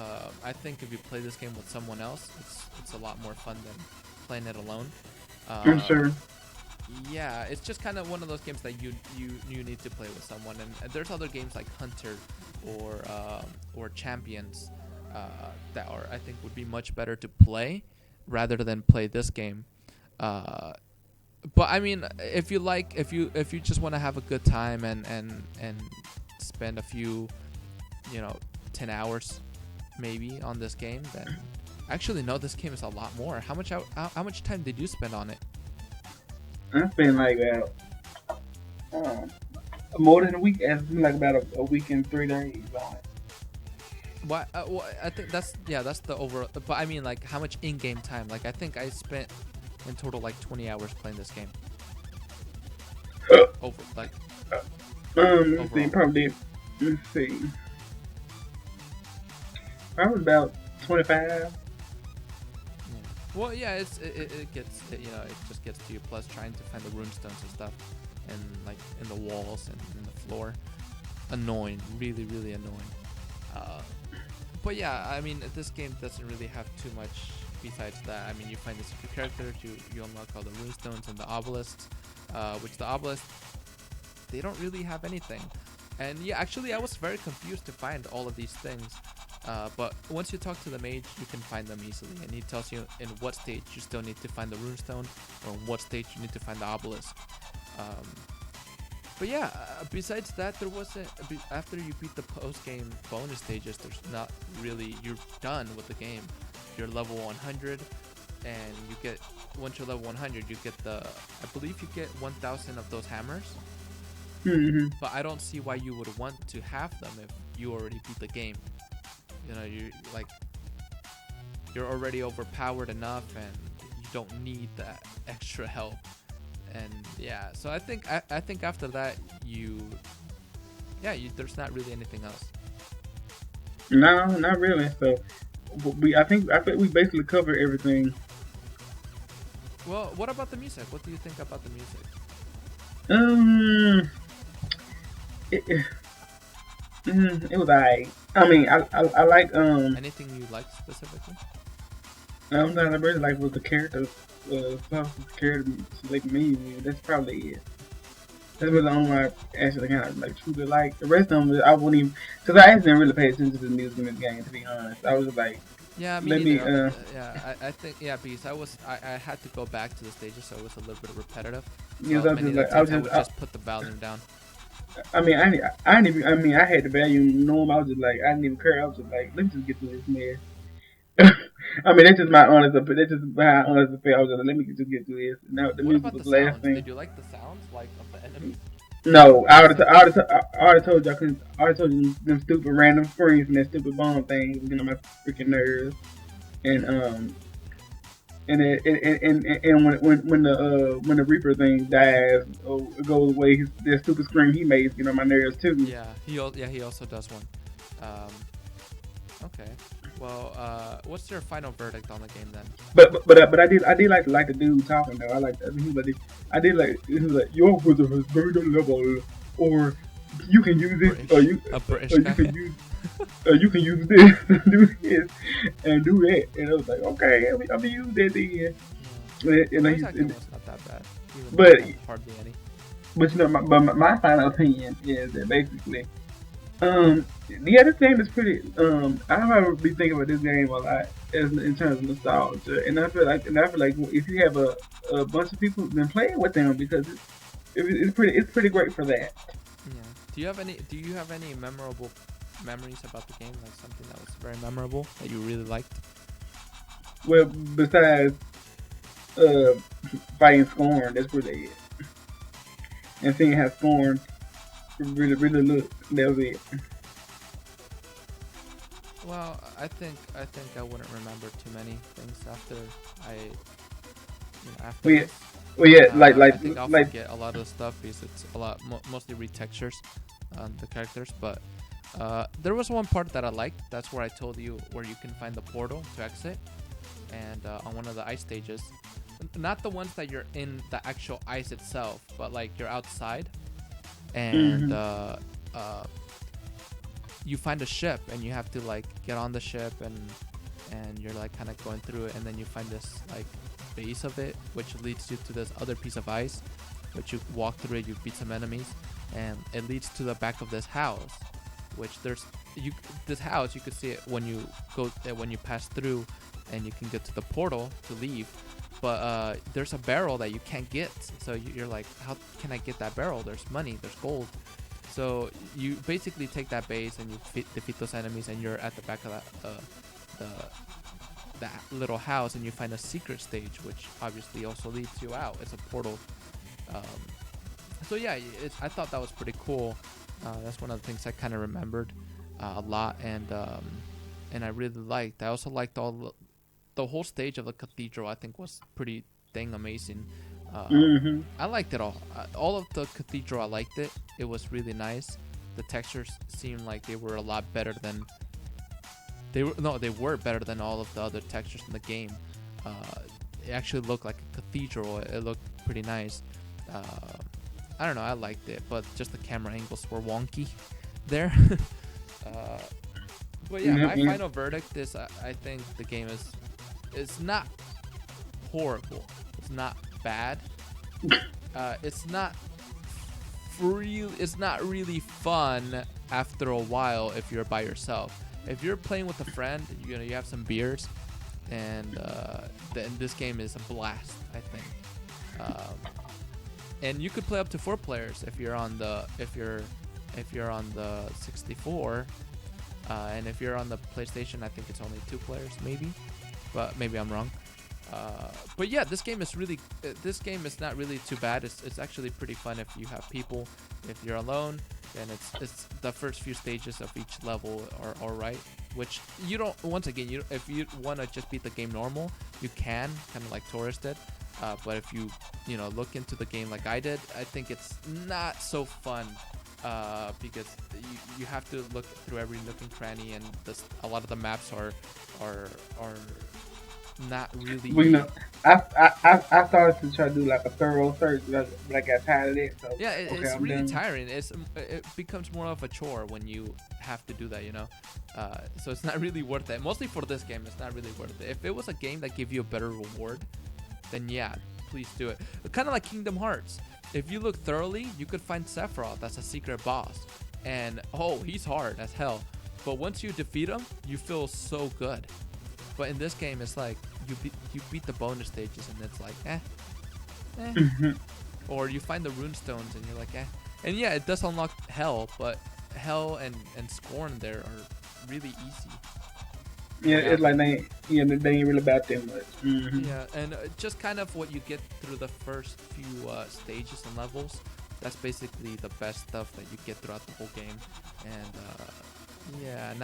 Speaker 2: I think if you play this game with someone else, it's a lot more fun than playing it alone.
Speaker 1: I'm sure.
Speaker 2: Yeah, it's just kind of one of those games that you need to play with someone, and there's other games like Hunter or Champions that are, I think, would be much better to play rather than play this game. But I mean, if you just want to have a good time and spend a few, 10 hours maybe on this game, then actually no, this game is a lot more. How much time did you spend on it?
Speaker 1: I spent like more than a week. It's been like about a week and 3 days on it.
Speaker 2: What? I think that's the overall. But I mean, like, how much in-game time? Like, I think I spent in total like 20 hours playing this game.
Speaker 1: Let's see, probably. Let's see. Probably about 25.
Speaker 2: Well, yeah, it just gets to you. Plus, trying to find the runestones and stuff, and like in the walls and in the floor, annoying, really, really annoying. But yeah, I mean, this game doesn't really have too much besides that. I mean, you find the secret characters, you unlock all the runestones and the obelisks, which the obelisks, they don't really have anything. And yeah, actually, I was very confused to find all of these things. But once you talk to the mage, you can find them easily, and he tells you in what stage you still need to find the runestone, or in what stage you need to find the obelisk. But yeah, besides that, there wasn't. After you beat the post-game bonus stages, there's not really. You're done with the game. You're level 100, and you get, once you're level 100, you get I believe you get 1,000 of those hammers.
Speaker 1: Mm-hmm.
Speaker 2: But I don't see why you would want to have them if you already beat the game. You're already overpowered enough, and you don't need that extra help. And yeah, so I think after that there's not really anything else.
Speaker 1: No, not really. So I think we basically covered everything.
Speaker 2: Well, what about the music? What do you think about the music?
Speaker 1: It was alright. I mean, I like
Speaker 2: anything you liked specifically?
Speaker 1: I'm not really like with the character, character like me. That's probably it. That's really the only one I actually kind of like truly like. The rest of them, I wouldn't even, because I actually didn't really pay attention to the music in this game. To be honest, I was just like,
Speaker 2: yeah, I think because I had to go back to the stages, so it was a little bit repetitive. So
Speaker 1: yeah,
Speaker 2: I would just put the volume down.
Speaker 1: I mean, I had the volume norm. I was just like, I didn't even care. I was just like, let me just get through this man. I mean, that's just my honest opinion. That's just my honest opinion. I was just like, let me just get through this. Now the music was the last thing.
Speaker 2: Did you like the sounds, like, of the enemies?
Speaker 1: No, I already told you. I already told you them stupid random screens and that stupid bomb thing was getting on my freaking nerves. And when the Reaper thing dies or goes away, that stupid scream he made is getting on my nerves too.
Speaker 2: Yeah, he also does one. Okay. Well, what's your final verdict on the game then?
Speaker 1: But I did like the dude talking though. I like that. I did like he was like, your wizard has very low level, or you can use it, or you can use this and do this and do that. And I was like, okay, I'm gonna use that then.
Speaker 2: And it's not that bad.
Speaker 1: But
Speaker 2: hardly any.
Speaker 1: But my final opinion is that basically, this game is pretty. I probably be thinking about this game a lot in terms of nostalgia, and I feel like if you have a bunch of people, then play it with them because it's pretty great for that.
Speaker 2: Yeah. Do you have any memorable memories about the game? Like something that was very memorable that you really liked?
Speaker 1: Well, besides uh, fighting Scorn. That's really it. And seeing how Scorn really look. That was it.
Speaker 2: Well, I think I wouldn't remember too many things after after
Speaker 1: Well, yeah,
Speaker 2: this.
Speaker 1: well, yeah,
Speaker 2: I think I'll
Speaker 1: like.
Speaker 2: forget a lot of the stuff because it's a lot mostly retextures on the characters. But there was one part that I liked. That's where I told you where you can find the portal to exit, and on one of the ice stages, not the ones that you're in the actual ice itself, but like you're outside, and
Speaker 1: Mm-hmm.
Speaker 2: you find a ship, and you have to like get on the ship, and you're like kind of going through it, and then you find this like base of it, which leads you to this other piece of ice, which you walk through it, you beat some enemies, and it leads to the back of this house, which there's you this house you could see it when you go when you pass through, and you can get to the portal to leave. But there's a barrel that you can't get, so you're like, how can I get that barrel? There's money, there's gold. So you basically take that base and you defeat those enemies, and you're at the back of the that little house, and you find a secret stage, which obviously also leads you out. It's a portal. Um, so yeah, I thought that was pretty cool. That's one of the things I kind of remembered a lot, and I really liked. I also liked the whole stage of the cathedral. I think was pretty dang amazing.
Speaker 1: Mm-hmm.
Speaker 2: I liked it all. All of the cathedral, I liked it. It was really nice. The textures seemed like they were a lot better than they were better than all of the other textures in the game. Uh, it actually looked like a cathedral. It looked pretty nice. Uh, I don't know. I liked it, but just the camera angles were wonky there. uh, but yeah, my
Speaker 1: Mm-hmm.
Speaker 2: final verdict is I think the game is it's not horrible. It's not bad. It's not it's not really fun after a while if you're by yourself. If you're playing with a friend, you have some beers, and then this game is a blast, I think. And you could play up to 4 players if you're on the if you're on the 64, and if you're on the PlayStation, I think it's only 2 players, maybe, but maybe I'm wrong. But yeah, this game is really this game is not really too bad. It's actually pretty fun if you have people. If you're alone, then it's the first few stages of each level are all right. Which you don't. Once again, if you want to just beat the game normal, you can kind of like Taurus did. But if you look into the game like I did, I think it's not so fun. Because you have to look through every nook and cranny, and a lot of the maps are not really.
Speaker 1: Well, I started to try to do like a thorough search, but I got tired of that. So
Speaker 2: Yeah,
Speaker 1: okay,
Speaker 2: it's
Speaker 1: I'm
Speaker 2: really
Speaker 1: done.
Speaker 2: tiring. It becomes more of a chore when you have to do that. So it's not really worth it. Mostly for this game, it's not really worth it. If it was a game that gave you a better reward, then yeah, please do it. Kind of like Kingdom Hearts. If you look thoroughly, you could find Sephiroth as a secret boss, and he's hard as hell. But once you defeat him, you feel so good. But in this game, it's like you beat the bonus stages, and it's like eh.
Speaker 1: Mhm.
Speaker 2: Or you find the rune stones, and you're like eh. And yeah, it does unlock hell, but hell and scorn there are really easy.
Speaker 1: Yeah,
Speaker 2: Yeah,
Speaker 1: it's like they ain't really about that much. Hmm.
Speaker 2: yeah, and just kind of what you get through the first few stages and levels. That's basically the best stuff that you get throughout the whole game. And yeah,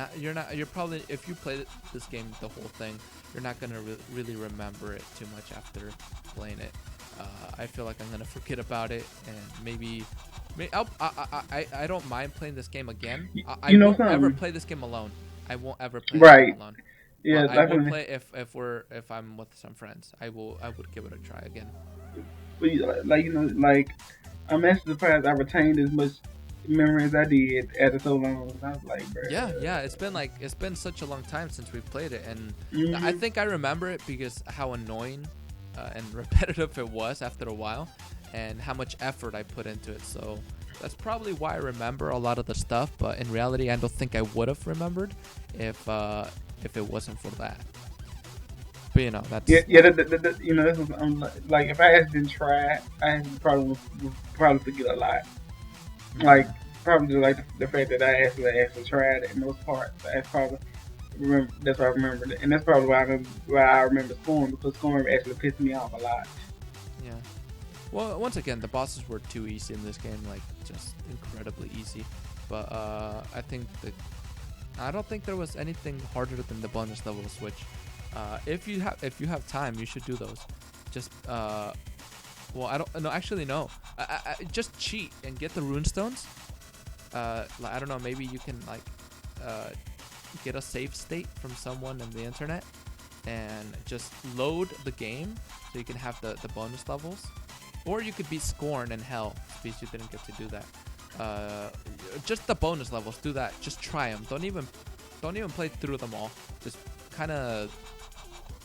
Speaker 2: you're probably, if you play this game the whole thing, you're not gonna really remember it too much after playing it. I feel like I'm gonna forget about it, and I don't mind playing this game again. I
Speaker 1: You know
Speaker 2: won't ever
Speaker 1: something,
Speaker 2: play this game alone. I won't ever play this game
Speaker 1: right?
Speaker 2: alone.
Speaker 1: Yeah,
Speaker 2: But I would
Speaker 1: definitely.
Speaker 2: play if I'm with some friends. I would give it a try again.
Speaker 1: But like like I'm actually surprised I retained as much memory as I did after so long. I was like,
Speaker 2: Yeah,
Speaker 1: bruh.
Speaker 2: yeah. It's been such a long time since we played it, and I
Speaker 1: Hmm.
Speaker 2: think I remember it because how annoying and repetitive it was after a while, and how much effort I put into it. So that's probably why I remember a lot of the stuff. But in reality, I don't think I would have remembered if it wasn't for that. But
Speaker 1: Yeah,
Speaker 2: that's
Speaker 1: yeah. This was like if I actually didn't try, I would probably forget a lot.
Speaker 2: mhm.
Speaker 1: Like probably like the fact that I actually tried it in those parts. That's probably remember. That's why I remember, and that's probably why I remember scoring, because scoring actually pissed me off a lot.
Speaker 2: Yeah. Well, once again, the bosses were too easy in this game, like just incredibly easy. But I don't think there was anything harder than the bonus levels. Which, if you have time, you should do those. Just well, I don't no actually no. Just cheat and get the runestones. Like, I don't know. Maybe you can like uh, get a save state from someone on the internet and just load the game so you can have the bonus levels. Or you could beat Scorn and Hell, because you didn't get to do that. Just the bonus levels, do that. Just try them. Don't even play through them all. Just kind of,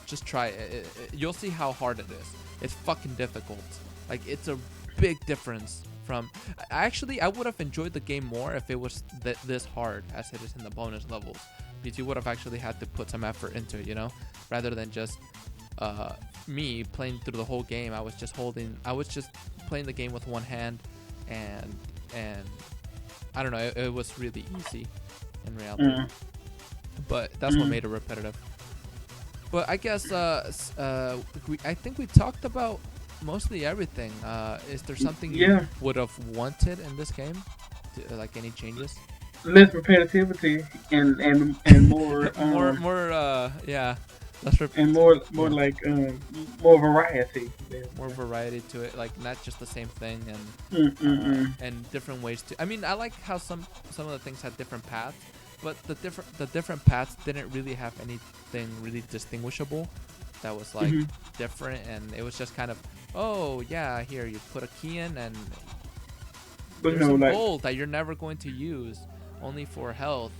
Speaker 2: just try it. You'll see how hard it is. It's fucking difficult. Like, it's a big difference from. I would have enjoyed the game more if it was this hard as it is in the bonus levels, because you would have actually had to put some effort into it, rather than just me playing through the whole game. I was just playing the game with one hand, and I don't know, it was really easy in reality. But that's what made it repetitive. But I guess I think we talked about mostly everything. Is there something you would have wanted in this game, like any changes?
Speaker 1: Less repetitivity and more
Speaker 2: yeah.
Speaker 1: And more like more variety.
Speaker 2: More variety to it, like not just the same thing, and different ways to. I mean, I like how some of the things had different paths, but the different paths didn't really have anything really distinguishable that was like different, and it was just kind of, oh yeah, here you put a key in, and there's some gold that you're never going to use, only for health.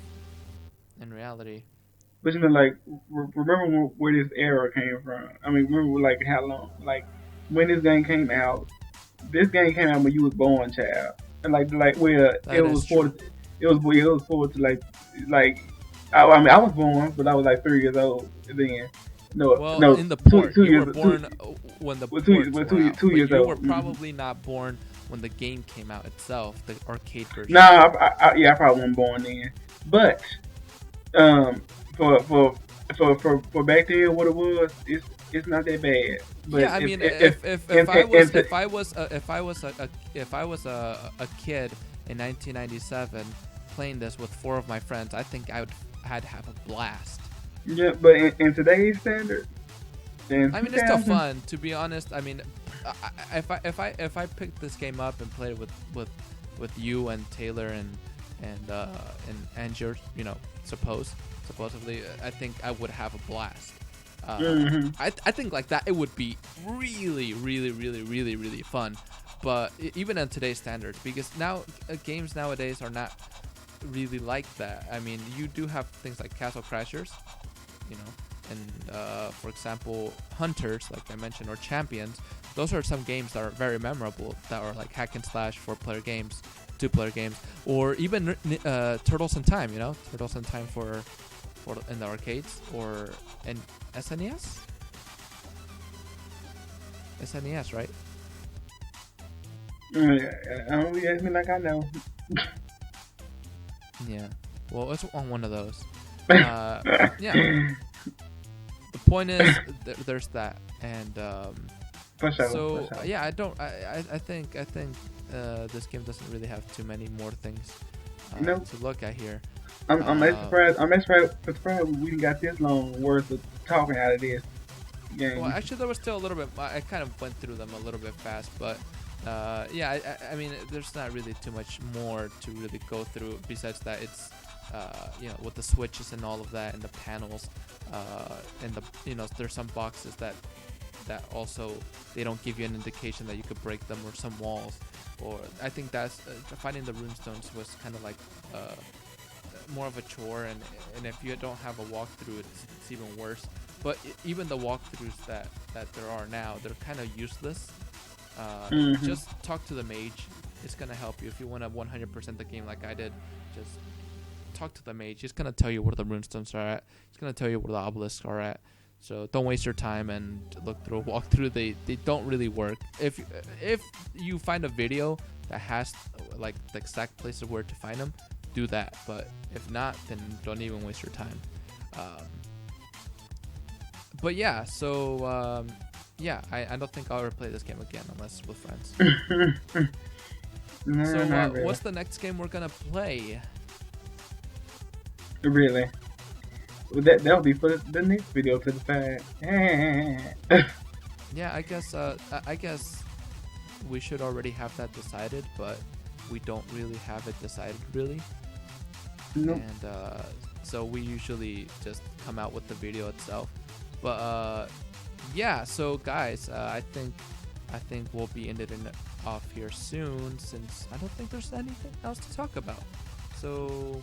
Speaker 2: In reality.
Speaker 1: But like, remember where this era came from. I mean, remember like how long, like when this game came out. This game came out when you was born, child. And like where it was for to like. I mean, I was born, but I was like 3 years old then. No.
Speaker 2: In the port, you were born when the ports were out.
Speaker 1: 2 years
Speaker 2: old. You
Speaker 1: were
Speaker 2: probably not born when the game came out itself, the arcade version.
Speaker 1: Nah, I probably wasn't born then. But for back then, what it was, it's not that bad. But
Speaker 2: yeah, I mean, if I was a kid in 1997 playing this with 4 of my friends, I think I'd have a blast.
Speaker 1: Yeah, but in today's standard,
Speaker 2: I mean, it's still fun, to be honest. I mean, if I picked this game up and played it with you and Taylor and yours, supposedly, I think I would have a blast. I think like that it would be really, really, really, really, really fun. But even in today's standards, because now games nowadays are not really like that. I mean, you do have things like Castle Crashers, and for example, Hunters, like I mentioned, or Champions. Those are some games that are very memorable, that are like hack and slash 4-player games, 2-player games, or even Turtles in Time. Turtles in Time for in the arcades, or in SNES. SNES, right?
Speaker 1: Don't be asking me like I know.
Speaker 2: Yeah. Well, it's on one of those. Yeah. The point is, there's that, and yeah, I think this game doesn't really have too many more things to look at here.
Speaker 1: I'm surprised we got this long worth of talking out of this game.
Speaker 2: Well, actually, there was still a little bit. I kind of went through them a little bit fast, but yeah, I mean, there's not really too much more to really go through besides that. It's with the switches and all of that, and the panels, and there's some boxes that also they don't give you an indication that you could break them, or some walls, or I think that's finding the runestones was kind of like more of a chore, and if you don't have a walkthrough, it's even worse. But even the walkthroughs that there are now, they're kind of useless. Just talk to the mage. It's gonna help you if you want to 100% the game like I did. Just talk to the mage. He's gonna tell you where the runestones are at. He's gonna tell you where the obelisks are at. So don't waste your time and look through a walkthrough. They don't really work. If you find a video that has like the exact places where to find them, do that. But if not, then don't even waste your time. Um, but yeah, so yeah, I don't think I'll ever play this game again unless with friends.
Speaker 1: No,
Speaker 2: So
Speaker 1: not really.
Speaker 2: what's the next game we're gonna play?
Speaker 1: Really. Well, that'll be for the next video to decide.
Speaker 2: Yeah, I guess we should already have that decided, but we don't really have it decided really.
Speaker 1: Nope.
Speaker 2: And so we usually just come out with the video itself. But yeah, so guys, I think we'll be ending it off here soon, since I don't think there's anything else to talk about. So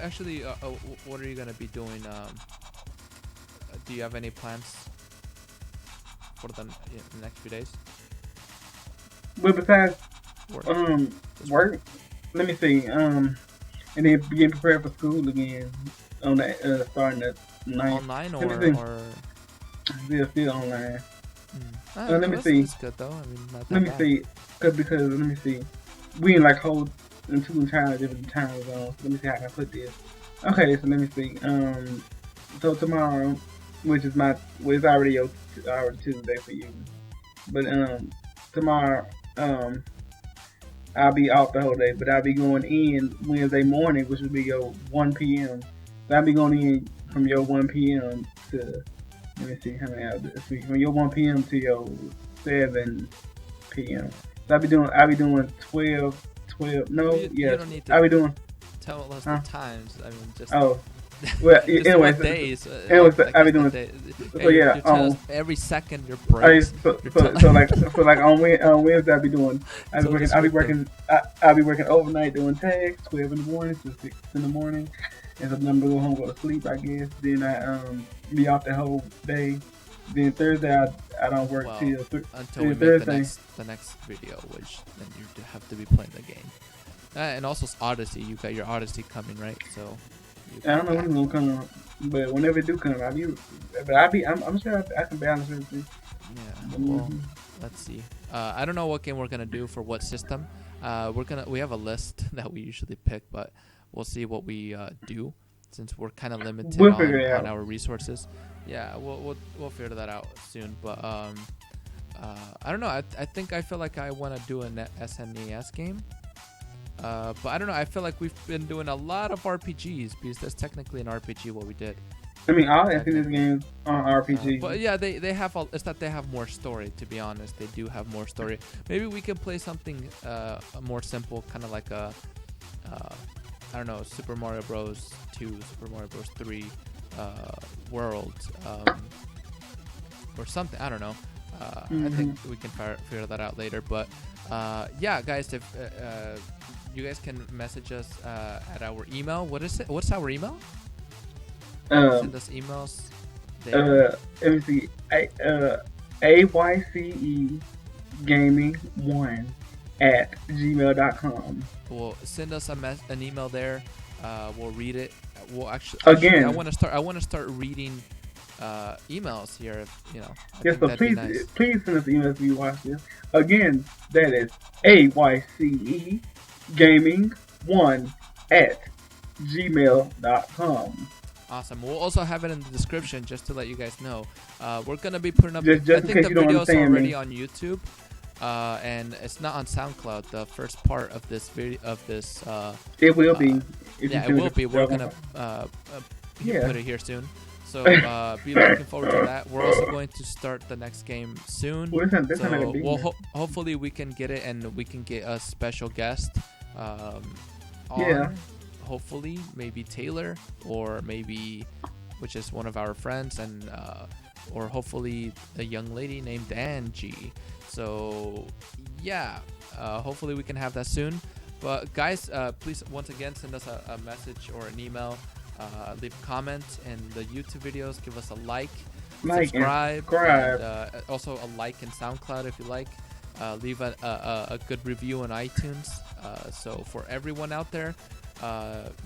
Speaker 2: actually, what are you gonna be doing? Do you have any plans for the next few days?
Speaker 1: But besides
Speaker 2: Work.
Speaker 1: work, let me see. And then getting prepared for school again on that starting at 9.
Speaker 2: Online
Speaker 1: Let me see.
Speaker 2: or
Speaker 1: Still online. Let me
Speaker 2: that's,
Speaker 1: see.
Speaker 2: that's good though. I mean, not that
Speaker 1: Let me
Speaker 2: bad.
Speaker 1: see. Because let me see. We in like whole in two entirely different time zones. Let me see how I can put this. Okay, so let me see. So tomorrow, which is it's already already Tuesday for you, but tomorrow I'll be off the whole day, but I'll be going in Wednesday morning, which will be your 1 p.m. So I'll be going in from your 1 p.m. to, let me see how many hours this week, from your 1 p.m. to your 7 p.m. So I'll be doing 12. No,
Speaker 2: You don't need to
Speaker 1: I'll be doing.
Speaker 2: tell us
Speaker 1: Huh?
Speaker 2: the times. I mean, just
Speaker 1: Oh, well,
Speaker 2: just
Speaker 1: anyway,
Speaker 2: what days.
Speaker 1: anyways, I'll be
Speaker 2: the
Speaker 1: doing.
Speaker 2: day.
Speaker 1: So
Speaker 2: Hey,
Speaker 1: yeah,
Speaker 2: you tell us every second your
Speaker 1: I,
Speaker 2: breaks.
Speaker 1: so like on Wednesday I'll be doing.
Speaker 2: Tell us
Speaker 1: I'll be
Speaker 2: what
Speaker 1: working. I'll be working overnight doing tags, 12 in the morning to 6 in the morning, and so then I'm gonna go home, go to sleep, I guess. Then I be off the whole day. Then Thursday I don't work
Speaker 2: Well,
Speaker 1: till
Speaker 2: until we make
Speaker 1: Thursday.
Speaker 2: the next video, which then you have to be playing the game. And also Odyssey. You got your Odyssey coming, right? So.
Speaker 1: I don't know when it's gonna come, but whenever it do come, I'm sure I can balance everything.
Speaker 2: Yeah. Well, let's see. I don't know what game we're gonna do for what system. We have a list that we usually pick, but we'll see what we do, since we're kind of limited
Speaker 1: We'll figure it out.
Speaker 2: on our resources. Yeah, we'll figure that out soon. But I don't know. I feel like I want to do an SNES game. But I don't know. I feel like we've been doing a lot of RPGs, because that's technically an RPG what we did.
Speaker 1: I mean, all SNES games are RPG.
Speaker 2: But yeah, they have. It's that they have more story. To be honest, they do have more story. Maybe we can play something more simple, kind of like a I don't know, Super Mario Bros. 2, Super Mario Bros. 3 World, or something. I don't know. I think we can figure that out later. But yeah, guys, if you guys can message us at our email. What is it? What's our email? Send us emails.
Speaker 1: Let me see. AYCE gaming1 at gmail.com.
Speaker 2: Well, send us an email there. We'll read it. We'll actually
Speaker 1: Again.
Speaker 2: I want to start reading emails here. If, I
Speaker 1: Yes,
Speaker 2: think
Speaker 1: so
Speaker 2: that'd be
Speaker 1: please,
Speaker 2: nice.
Speaker 1: please send us emails if you watch this. Again, that is AYCE gaming1 at gmail.com.
Speaker 2: Awesome. We'll also have it in the description just to let you guys know. We're gonna be putting up.
Speaker 1: Just
Speaker 2: I
Speaker 1: in
Speaker 2: think
Speaker 1: case
Speaker 2: the
Speaker 1: you don't
Speaker 2: video's
Speaker 1: understand
Speaker 2: already
Speaker 1: me.
Speaker 2: on YouTube, and it's not on SoundCloud. The first part of this video
Speaker 1: It will be.
Speaker 2: Yeah, it will be. We're gonna
Speaker 1: Yeah.
Speaker 2: put it here soon. So be looking forward to that. We're also going to start the next game soon.
Speaker 1: Well, that's not
Speaker 2: So
Speaker 1: gonna be
Speaker 2: hopefully we can get it, and we can get a special guest on.
Speaker 1: Yeah.
Speaker 2: Hopefully, maybe Taylor, or maybe, which is one of our friends, and or hopefully a young lady named Angie. So yeah, hopefully we can have that soon. But guys, please once again send us a message or an email. Leave a comment in the YouTube videos. Give us a subscribe, and also a like in SoundCloud if you like. Leave a good review on iTunes. So for everyone out there,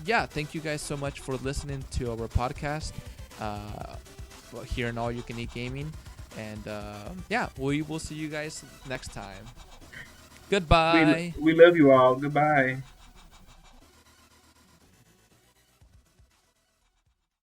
Speaker 2: yeah, thank you guys so much for listening to our podcast here in All You Can Eat Gaming. And yeah, we will see you guys next time. Goodbye.
Speaker 1: We love you all. Goodbye.